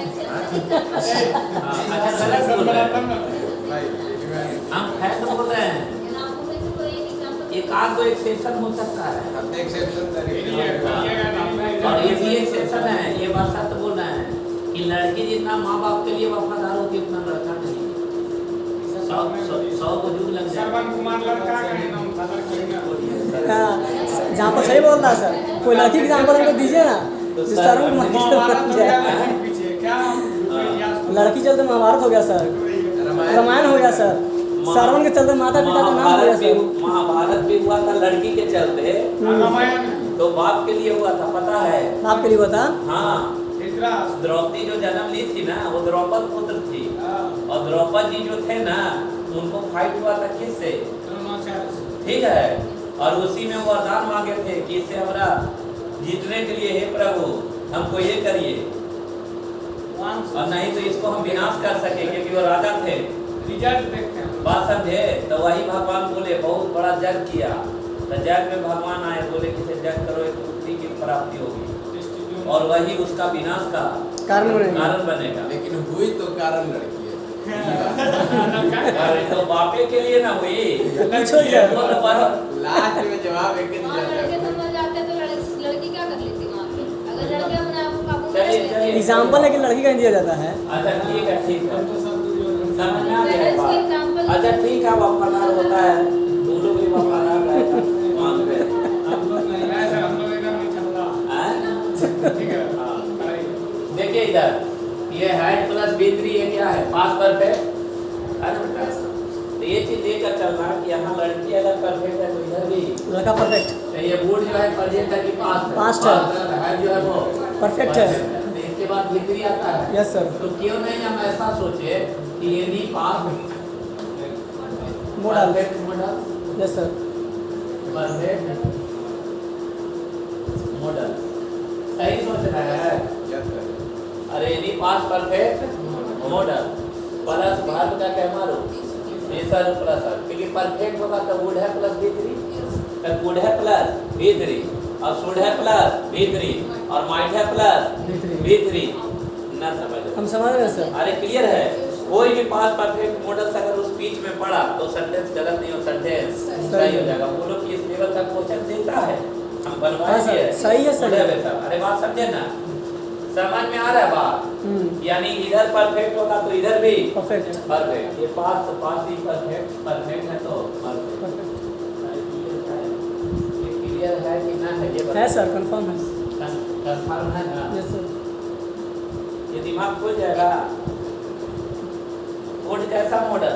अच्छा गलत बोल रहे हैं, भाई ये भी हम फैक्ट बोल रहे हैं। एक आध दो एक्सेप्शन हो सकता है अपने एक्सेप्शन और ये भी एक्सेप्शन है। ये बात सत्य बोल रहे हैं कि लड़की जितना माँ बाप के लिए वफादार होती है उतना लड़का नहीं। 100 को जुग लग जाए। श्रवण कुमार लड़का का ही नाम था, लड़की का। जहाँ पर सही बोल रहा है सर, कोई लड़की की एग्जाम्पल हमको दीजिए ना तो जिस सर कारण में महाभारत हो गया महाभारत लड़की के पीछे क्या इतिहास लड़की चलते महाभारत हो गया सर, रामायण हो गया सर, श्रावण के चलते माता पिता का नाम हो गया सर। महाभारत भी हुआ था लड़की के चलते, रामायण तो बाप के लिए हुआ था, पता है? आपके लिए बता। हाँ, धृतराष्ट्र द्रौपदी जो जन्म ली थी ना, वो द्रौपद पुत्र थी, और द्रौपदी जी जो थे ना, उनको फाइट हुआ था किससे? ठीक है, और उसी में वरदान मांगे थे कि इससे हमारा जीतने के लिए, हे प्रभु हमको ये करिए, और नहीं तो इसको हम विनाश कर सके, क्योंकि वो राजा थे। रिजल्ट देखते हैं। बात समझे? तो वही भगवान बोले बहुत बड़ा जग किया, तो जग में भगवान आए, बोले कि इसे जग करो, एक मुक्ति की प्राप्ति होगी, और वही उसका विनाश का कारण बनेगा। लेकिन हुई तो कारण लड़की अरे तो बापे के लिए ना हुई, पूछो क्या? वो तो पर लास्ट में जवाब एक ही वहाँ लड़के जाता समझ जाते तो लड़की क्या कर लेती वहाँ पे? अगर लड़के अपने आप को काबू में चलिए, रख चलिए। लेते एग्जाम्पल लेकिन लड़की का नहीं दिया जाता है। अच्छा ठीक है, ठीक है, समझ में आ हैं। गया इसके बात। एग्जाम्पल अच्छा ठीक है, वफादार होता है, तुम लोग भी वफादार रहेगा, मान रहे नहीं सर, हम लोग एकदम नहीं चल रहा। हैं? ठीक है। हाँ। कराइए। देखिए इधर, ये हैड प्लस B3 ये क्या है? पास्ट परफेक्ट है ना बेटा? तो ये चीज लेकर चलना कि यहाँ लड़की अगर परफेक्ट है तो इधर भी, लड़का परफेक्ट तो ये वुड जो है प्रेजेंट है कि पास्ट है? Past है। है जो है वो परफेक्ट है। तो इसके बाद B3 आता है। Yes sir. तो क्यों नहीं हम ऐसा सोचे कि ये नहीं past model. Perfect model, yes sir. Perfect model, सही सोच रहा है? अरे नहीं पास्ट परफेक्ट मॉडल प्लस भाग का क्या मारो सर प्लस सर, क्योंकि परफेक्ट होगा तो वुड है प्लस B3, तो वुड है प्लस B3, और शुड है प्लस B3, और माइट है प्लस B3। ना समझ? हम समझ रहे हैं सर। अरे क्लियर है? कोई भी पास्ट परफेक्ट मॉडल अगर उस बीच में पड़ा तो सेंटेंस गलत नहीं हो, सेंटेंस सही हो जाएगा। वो लोग इस लेवल का क्वेश्चन देता है, हम बनवाए हाँ सर, दिए। सही है सर। अरे बात समझे ना, समझ में आ रहा है बात? यानी इधर परफेक्ट होगा तो इधर भी परफेक्ट। परफेक्ट, ये पास्ट पास्ट ही परफेक्ट परफेक्ट है तो परफेक्ट। ये क्लियर है कि ना है? ये है सर, कंफर्म है। कंफर्म है ना? Yes sir. ये दिमाग खुल जाएगा। वुड कैसा मॉडल?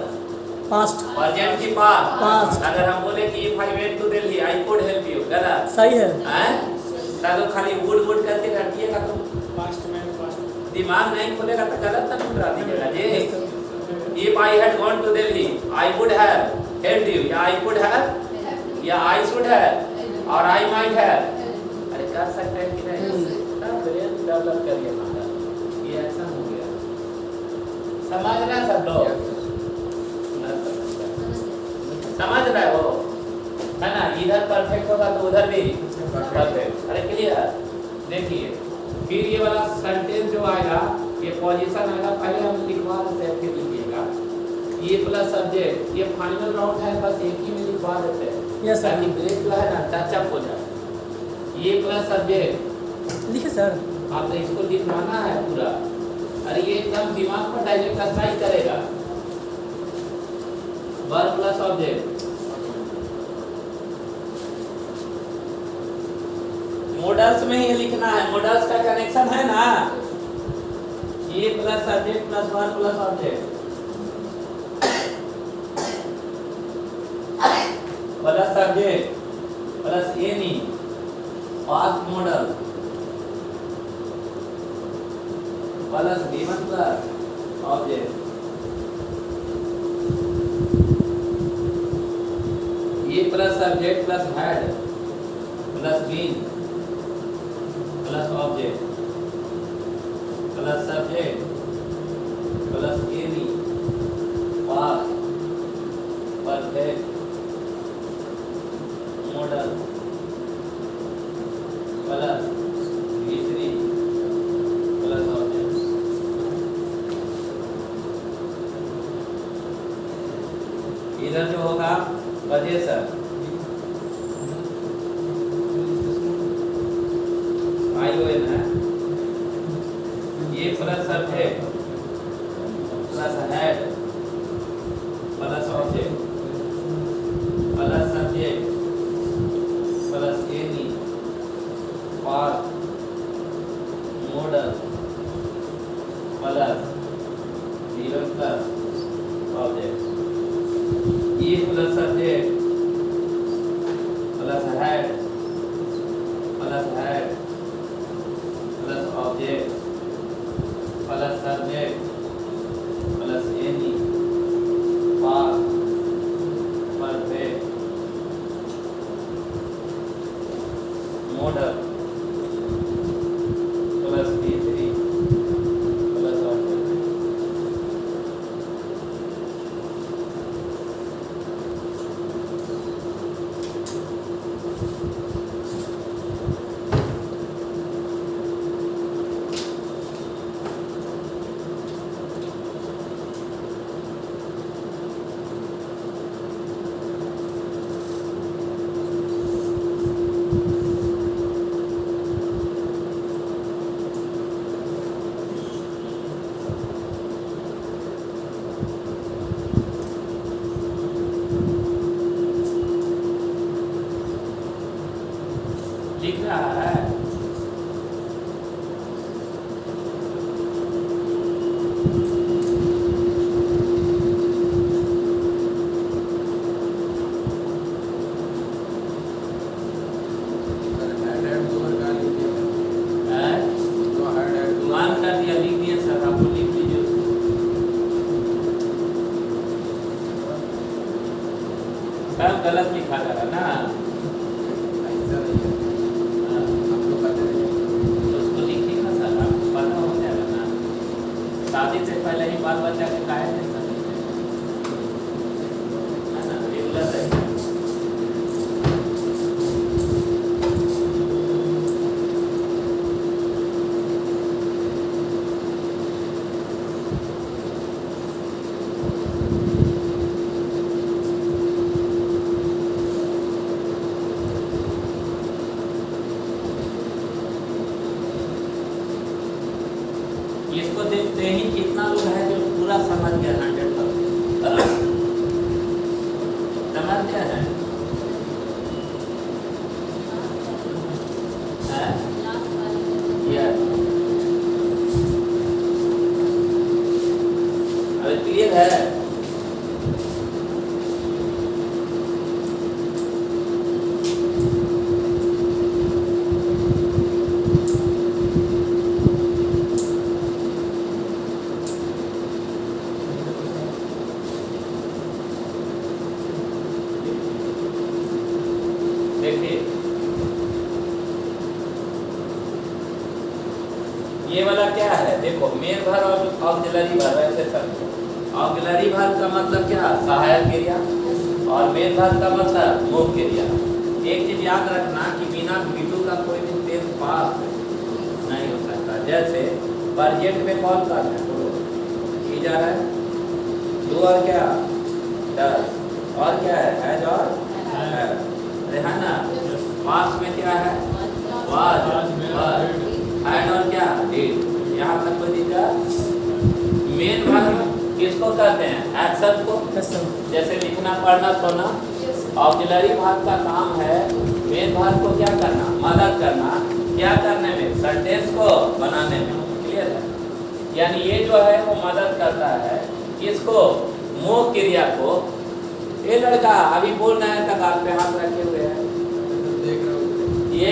पास्ट। प्रेजेंट की पास्ट। Past। अगर हम बोले कि if I went to Delhi I could help you, गलत सही है। हैं? तो खाली वुड वुड करके रखिएगा तो पास्ट में पास्ट। दिमाग नहीं खुलेगा तो गलत ना ठुकरा दीजिएगा जी। If I had gone to Delhi I would have helped you, या आई कुड हैव, या आई शुड हैव, और आई माइट हैव। अरे कर सकते हैं कि नहीं? ब्रेन डेवलप करिए माता, ये ऐसा हो गया। समझ रहे सब लोग? समझ रहे हो है ना? इधर परफेक्ट होगा तो उधर भी परफेक्ट। अरे क्लियर? देखिए फिर ये वाला सेंटेंस जो आएगा, ये पोजीशन आएगा, पहले हम लिखवा देते हैं फिर लिखिएगा। ये प्लस सब्जेक्ट, ये फाइनल राउंड है, बस एक ही में लिखवा देते हैं। Yes sir. ताकि ब्रेक जो है ना टच अप हो जाए। ये प्लस सब्जेक्ट लिखे सर। आपने इसको लिखवाना है पूरा। अरे ये एकदम दिमाग पर डायरेक्ट स्ट्राइक करेगा। वर्ब प्लस ऑब्जेक्ट, मॉडल्स में ये लिखना है, मॉडल्स का कनेक्शन है ना? ये plus subject plus verb plus object plus subject plus any past modal plus given plus object. ये plus subject plus had plus been plus object plus subject plus any past perfect modal plus B3 plus object. इधर जो होगा वजह सर ION है, ये plus subject plus had plus object plus subject plus any past ई plus subject plus had plus object plus subject plus any pass perfect modal plus B3 plus object. लिख रहा है मान कर दिया, लिख दिया सर, आपको लिख लीजिए उसको। सब गलत लिखा जा रहा ना, उसको लिखिएगा सर, आपको पता हो जाएगा ना। शादी से पहले ही बाल बच्चा के काहे थे सर, है ना, रेगुलर रहेगा। इसको देखते ही कितना लोग है जो पूरा समझ गया 100%। समझ गया है? Yes। अरे क्लियर है? देखिए ये वाला क्या है, देखो मेन भार और ऑक्सिलरी भार, ऐसे समझो। ऑक्सिलरी भार का मतलब क्या, सहायक क्रिया, और मेन भार का मतलब मुख्य क्रिया। एक चीज याद रखना कि बिना V2 का कोई भी तेज पास नहीं हो सकता। जैसे प्रेजेंट में कौन सा है, ये जा रहा है 2 और क्या 10, और क्या है हैज और है ना। पास में क्या है वाज हैड और क्या डिड। यहाँ तक कोई दिक्कत। मेन भाग किसको कहते हैं, एक्शन को, जैसे लिखना पढ़ना सोना। ऑक्सिलरी भाग का काम है मेन भाग को क्या करना, मदद करना, क्या करने में, सेंटेंस को बनाने में। क्लियर है? यानी ये जो है वो मदद करता है किसको, मुख्य क्रिया को। ये लड़का अभी बोल रहा है, कगार पे हाथ रखे हुए है, ये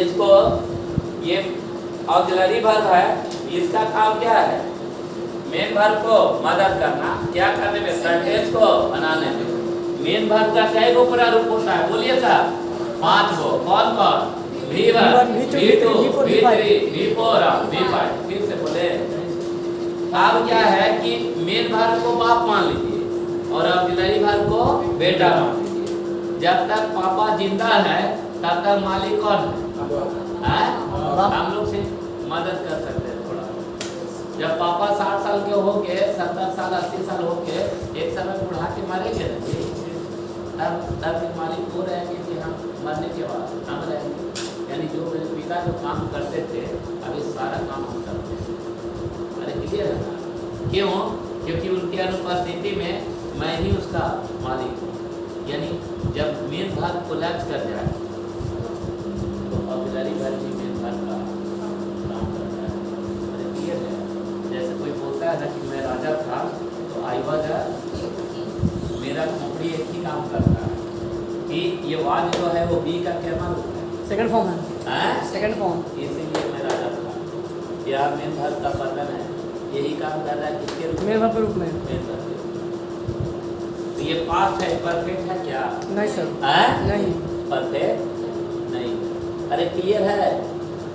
इसको, ये ऑक्सिलरी वर्ब है, इसका काम क्या है, मेन वर्ब को मदद करना, क्या करने में, सेंटेंस को बनाने में। मेन वर्ब का कई गो प्रारूप होता है, बोलिए साहब, 5 गो। कौन कौन, V1, V2, V3, V4 और V5। फिर से बोले। अब क्या है कि मेन वर्ब को बाप मान लीजिए और ऑक्सिलरी वर्ब को बेटा मान लीजिए। जब तक पापा जिंदा है तब तक मालिक कौन है? हम लोग से मदद कर सकते हैं थोड़ा। जब पापा 60 साल के हो के, 70 साल 80 साल हो के एक समय बुढ़ा के मरेंगे ना, तब मालिक वो रहेंगे कि हम मरने के बाद हम रहेंगे। यानी जो मेरे पिता जो काम करते थे अभी सारा काम हम करते हैं। अरे क्लियर है ना? क्यों? क्योंकि उनकी अनुपस्थिति में मैं ही उसका मालिक हूँ। यानी जब मेन भाग कोलैप्स कर जाए तो ऑक्सिलरी वर्ब भी मेन भाग का काम करता है। अरे क्लियर है? जैसे कोई बोलता है ना कि मैं राजा था तो आई वाज अ, मेरा मेरा खोपड़ी एक ही काम करता है कि ये वाज जो है वो बी का क्या रूप है? सेकंड फॉर्म है, हैं? Second form. इसीलिए मेरा था क्या मेन भाग का पतन है यही काम कर रहा है किसके रूप में? मेन वर्ब के रूप में। मेन भाग के रूप में। तो ये पास्ट है, परफेक्ट है क्या? नहीं सर, हैं? नहीं। परफेक्ट नहीं। अरे क्लियर है?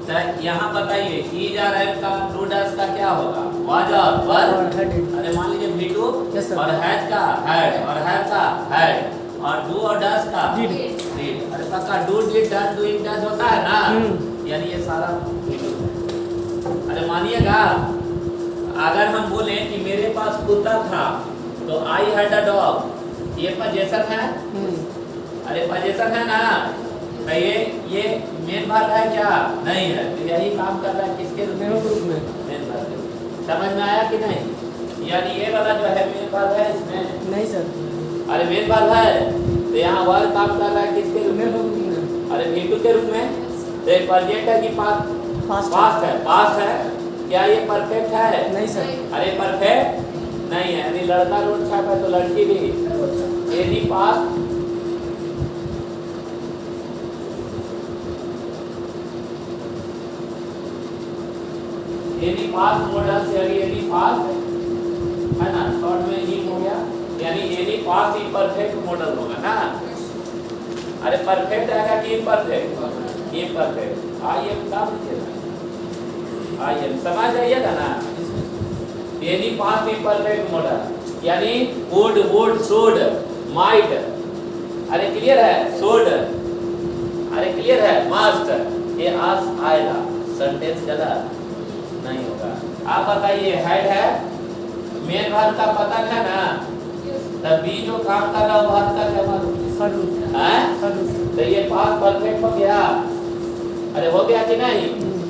तो यहाँ बताइए ईज और एम का टू डैश का क्या होगा? वाज और वर। और had it। अरे मान लीजिए V2 Yes, sir। और हैड का हैड और हैव का हैड और डू और डैश का Did। डिड। अरे पक्का do did done doing dash होता है ना? यानी ये सारा V2 है। अरे मानिएगा अगर हम बोले कि मेरे पास कुत्ता था तो आई हैड अ डॉग, ये पोजीशन है? अरे पोजीशन है ना? तो ये मेन भाग है क्या? नहीं है। तो यही काम कर रहा है किसके रूप मेन वर्ब के रूप में। मेन भाग के रूप में। समझ में आया कि नहीं? यानी ये वाला जो है मेन भाग है इसमें। नहीं सर, अरे मेन भाग है तो यहाँ वर्ब काम कर रहा है किसके रूप मेन में? वर्ब के रूप में। अरे V2 के रूप में। तो ये प्रेजेंट है कि पास्ट? पास्ट पास्ट है। पास्ट है। क्या ये परफेक्ट है? नहीं सर, अरे परफेक्ट नहीं है। यानी लड़का रोड छाप है तो लड़की भी any past any past model से अभी एनी पास्ट है ना, शॉर्ट में ई हो गया यानी एनी पास्ट इम्परफेक्ट मॉडल होगा ना। अरे परफेक्ट आएगा कि इम्परफेक्ट? इम्परफेक्ट। आई एम का लीजिएगा, आई एम समझ जाइएगा ना। एनी पास्ट इम्परफेक्ट मॉडल यानी वुड शुड माइट। अरे क्लियर है? शुड। अरे क्लियर है? मस्ट। ये आज आएगा, सेंटेंस गलत नहीं होगा। आप बताइए हेड है, मेन भाग का पतन है ना? तब बी जो काम कर रहा है भाग का क्या मालूम है? तो ये पास्ट परफेक्ट हो गया। अरे हो गया कि नहीं?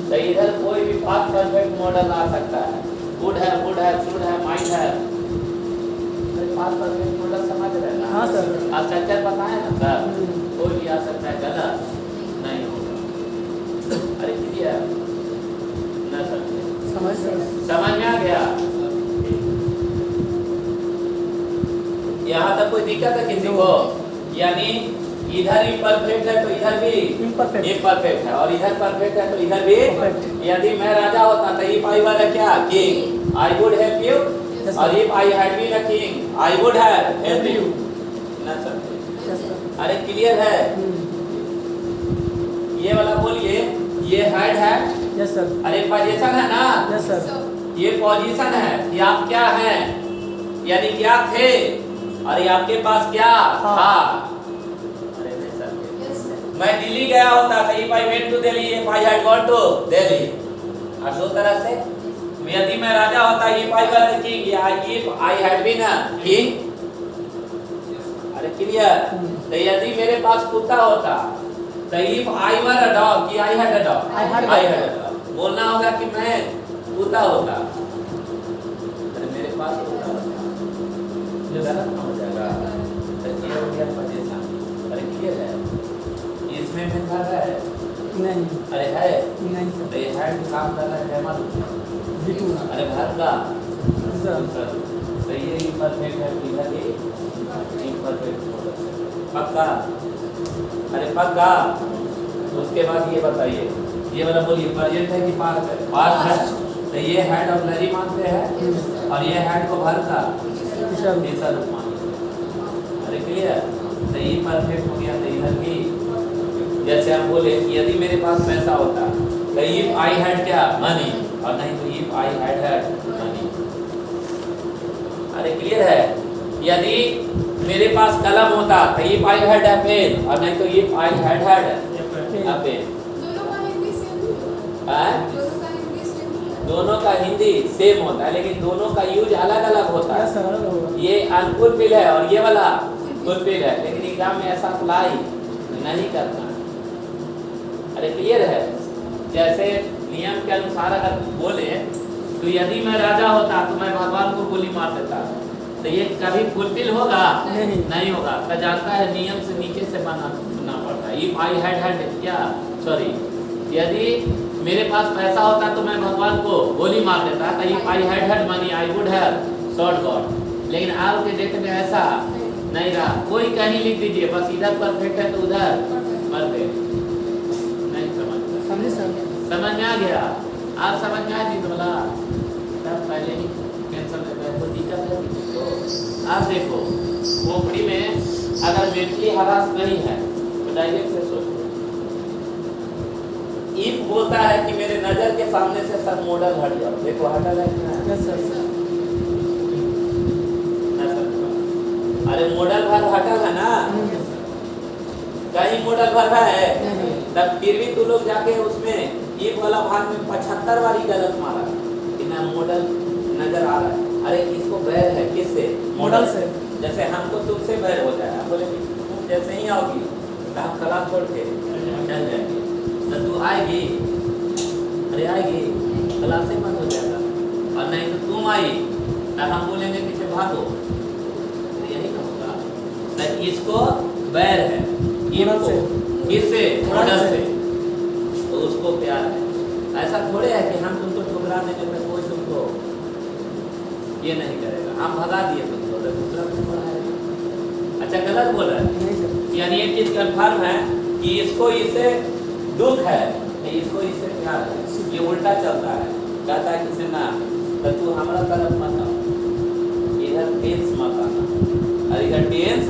तो इधर कोई भी पास्ट परफेक्ट मॉडल आ सकता है। वुड है, शुड है, माइट है। पास्ट परफेक्ट मॉडल समझ रहे हैं ना? हाँ सर। स्ट्रक्चर बताए ना सर? कोई भी आ सकता है, गलत नहीं होगा। अरे क्लियर ना सर? समझ में आ गया? यहाँ तक कोई दिक्कत है किसी को? यानी इधर इम्परफेक्ट है तो इधर भी इम्परफेक्ट है और इधर परफेक्ट है तो इधर भी। यदि मैं राजा होता तो इफ आई वर क्या king I would help you, और if I had been a king I would have help you ना सर? अरे क्लियर है? ये वाला बोलिए, ये हैड है। Yes sir. अरे पोजीशन है ना? Yes sir. ये पोजीशन है कि आप क्या हैं, यानी क्या थे और ये आपके पास क्या था। अरे नहीं सर, मैं दिल्ली गया होता तो if I went to Delhi, if I had gone to Delhi. और दो तरह से यदि मैं राजा होता इफ आई वर किंग या if I had been a king. अरे क्लियर? तो यदि मेरे पास कुत्ता होता तो if I were a dog कि आई had a dog, I had a dog बोलना होगा कि मैं कुत्ता होता। अरे मेरे पास कुत्ता होता गलत ना हो जाएगा। तो ये हो गया पोजीशन। अरे क्लियर है? इसमें मेन भाग है? नहीं। अरे है? नहीं सर। तो ये हैड काम कर रहा है क्या मालूम? V2। अरे भाग का सर। तो ये इम्परफेक्ट है, इधर ये इम्परफेक्ट पक्का। अरे पक्का। उसके बाद ये बताइए, ये वाला बोलिए प्रेजेंट है कि पास्ट है? पास्ट है। तो ये हेड ऑक्सिलरी मानते हैं और ये हेड को भर का तीसरा रूप मानते हैं। अरे क्लियर? तो ये परफेक्ट हो गया। तो इधर भी जैसे हम बोले कि यदि मेरे पास पैसा होता तो इफ आई हैड क्या मनी, और नहीं तो इफ आई हैड मनी। अरे क्लियर है? यदि मेरे पास कलम होता तो if I had a pen, और नहीं तो if I had a pen. दोनों का हिंदी सेम है। हैं? दोनों का हिंदी सेम है। दोनों का हिंदी सेम होता है लेकिन दोनों का यूज अलग अलग होता यस है। सर, अलग होगा। ये अनफुलफिल है और ये वाला फुलफिल है, लेकिन एग्जाम में ऐसा अप्लाई नहीं करना। अरे क्लियर है? जैसे नियम के अनुसार अगर बोले तो यदि मैं राजा होता तो मैं भगवान को गोली मार देता, तो ये कभी फुलफिल होगा? नहीं होगा। तो जानता है नियम से नीचे से बनना पड़ता है। इफ आई हैड क्या सॉरी, यदि मेरे पास पैसा होता तो मैं भगवान को गोली मार देता, तो if I had money I would have shot God. लेकिन आज के डेट में ऐसा नहीं रहा, कोई कहीं लिख दीजिए, बस इधर परफेक्ट है तो उधर परफेक्ट। नहीं समझ समझे सर? समझ में आ गया? आप समझ में आ जी बोला तब पहले ही कैंसिल देता है, कोई दिक्कत है किसी को? आप देखो खोपड़ी में अगर मेंटली हरास नहीं है तो डायरेक्ट से सोचो। इफ बोलता है कि मेरे नजर के सामने से सब मॉडल हट जाओ, देखो हटा है कि नहीं? Yes sir. अरे मॉडल भर हटा है ना, कहीं मॉडल भर है तब फिर भी तू लोग जाके उसमें एक वाला भाग में 75 बारी गलत मारा कि ना मॉडल नजर आ रहा है। अरे इसको बैर है किससे? मॉडल से। जैसे हमको तुमसे बैर हो जाए, हम बोले कि तुम जैसे ही आओगी तो हम क्लास छोड़ के चल जाएंगे, तो तू आएगी, अरे आएगी क्लास से बंद हो जाएगा, और नहीं तो तुम आई तो हम बोलेंगे कि भागो, तो यही ना होगा। तो इसको बैर है किससे? मॉडल से, तो उसको प्यार है। ऐसा थोड़े है कि हम तुमको ठुकरा देने पे कोई तुमको ये नहीं करेगा, हम भगा दिए तुमको तो दूसरा तुम बढ़ाएगा। अच्छा गलत बोल रहा है, यानी एक चीज कन्फर्म है कि इसको इससे दुख है, इसको इससे प्यार है, ये उल्टा चलता है। कहता है किसी ना तो तू हमारा तरफ मत आओ, इधर टेंस मत आना, और इधर टेंस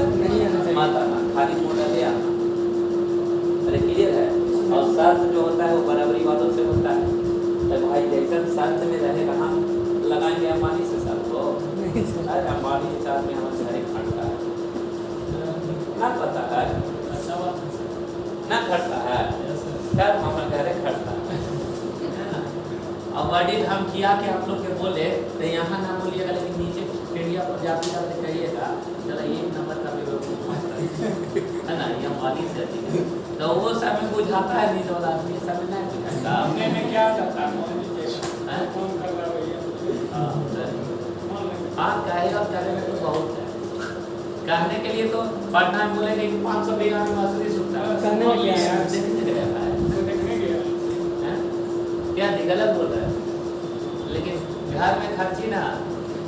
मत आना, खाली मॉडल ले आना। अरे क्लियर है? और शर्त जो होता है वो बराबरी वालों से होता है। तो भाई जैसा शर्त में रहेगा हम लगाएंगे अंबानी से शर्त को? अरे अंबानी के साथ में हमारे घर एक खड़ता है ना, पता है ना खड़ता है, तब हमारे घर खड़ता है ना। और वर्डिट हम किया कि आप लोग के बोले तो यहाँ ना बोलिएगा, लेकिन नीचे पेड़िया पर जाते जाते कहिएगा चला एक नंबर का बेवकूफ है ना, ये अंबानी से अधिक है। तो वो समय बुझाता है नहीं, वाला आदमी समय नहीं बुझाता। सामने में क्या जाता है? फोन कर रहा है हाँ कहे और करे में तो बहुत है। कहने के लिए तो पटना में बोलेंगे कि 500 बीघा में मछली सूखता है, कहने में क्या है? देखने गया है, देखने गया हैं? क्या गलत बोल रहा है, लेकिन घर में खर्ची ना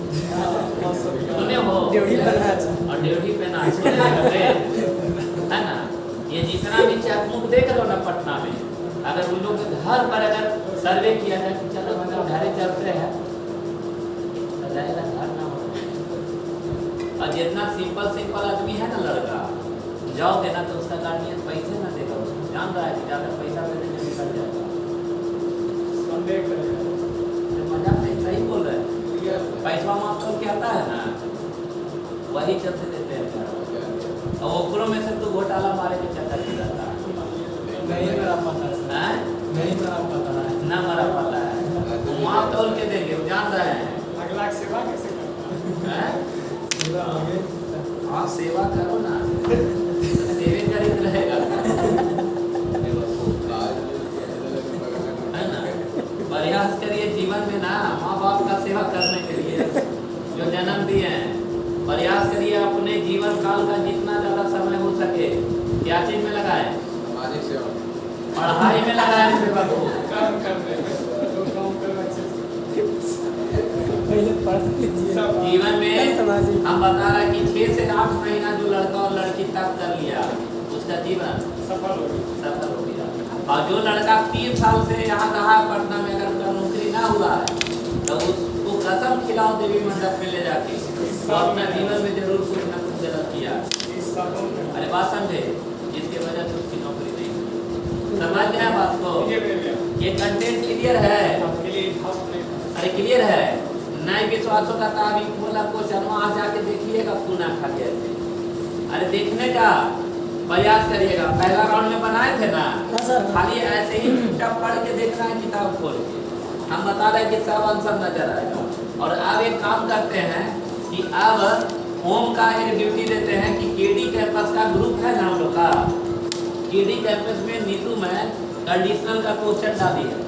सुने हो, ड्यूटी पहना है और ड्यूटी पहना है ना। ये जितना भी चकमुक देख लो ना पटना में, अगर उन लोग के घर पर अगर सर्वे किया जाए कि चलो मतलब घरे चलते हैं तो जाएगा घर ना हो। और जितना सिंपल आदमी है ना लड़का, जाओगे ना तो उसका गार्डियन पैसे ना देगा, उसको जान रहा है कि ज़्यादा पैसा देने में निकल जाएगा, संदेह करेगा। मजाक नहीं, सही बोल रहे हैं। पैसा माफ कर के आता है ना, वही चलते देते हैं, और ओकरों में से तो घोटाला मारे के चक्कर में जाता है। नहीं मेरा पता है, नहीं मेरा पता है, ना मरा पाता है, वहाँ तोल के देंगे, वो जान रहे हैं। अगला सेवा कैसे करता है? पूरा आगे हाँ सेवा करो ना, सेवे करीब रहेगा है ना। प्रयास करिए जीवन में ना माँ बाप का सेवा करने के लिए जो जन्म दिए हैं, प्रयास करिए अपने जीवन काल का जितना ज़्यादा समय हो सके क्या चीज में लगाएं? सामाजिक सेवा, पढ़ाई में लगाएं सेवा को। काम कर रहे हैं तो काम करो अच्छे से। पहले पढ़ लीजिए। जीवन में सामाजिक हम बता रहे हैं कि 6 से 8 महीना जो लड़का और लड़की तक कर लिया उसका जीवन सफल हो गया। सफल हो गया। और जो लड़का 3 साल से यहाँ रहा पटना में, अगर उसका नौकरी ना हुआ है तो उसको कसम खिलाओ देवी मंडप में ले जाके तो अपना जीवन में जरूर कुछ ना कुछ गलत किया। इस सालों में अरे बात समझे, जिसके वजह से उसकी नौकरी नहीं हुई। समझ गया बात को? मुझे मिल गया। ये कंटेंट क्लियर है? आपके लिए भाव नहीं। अरे क्लियर है? नहीं विश्वास होता था अभी बोला क्वेश्चन वहाँ जाके देखिएगा पूना खा गया थे। अरे देखने का प्रयास करिएगा। पहला राउंड में बनाए थे ना, हाँ सर। खाली ऐसे ही चुपचाप पढ़ के देखना है किताब खोल के। हम बता रहे हैं कि सब आंसर नजर आएगा। और अब एक काम करते हैं कि अब होम का एक ड्यूटी देते हैं कि केडी कैंपस का ग्रुप है ना हम लोग का, केडी कैंपस में नीतू में कंडीशनल का क्वेश्चन डाली है।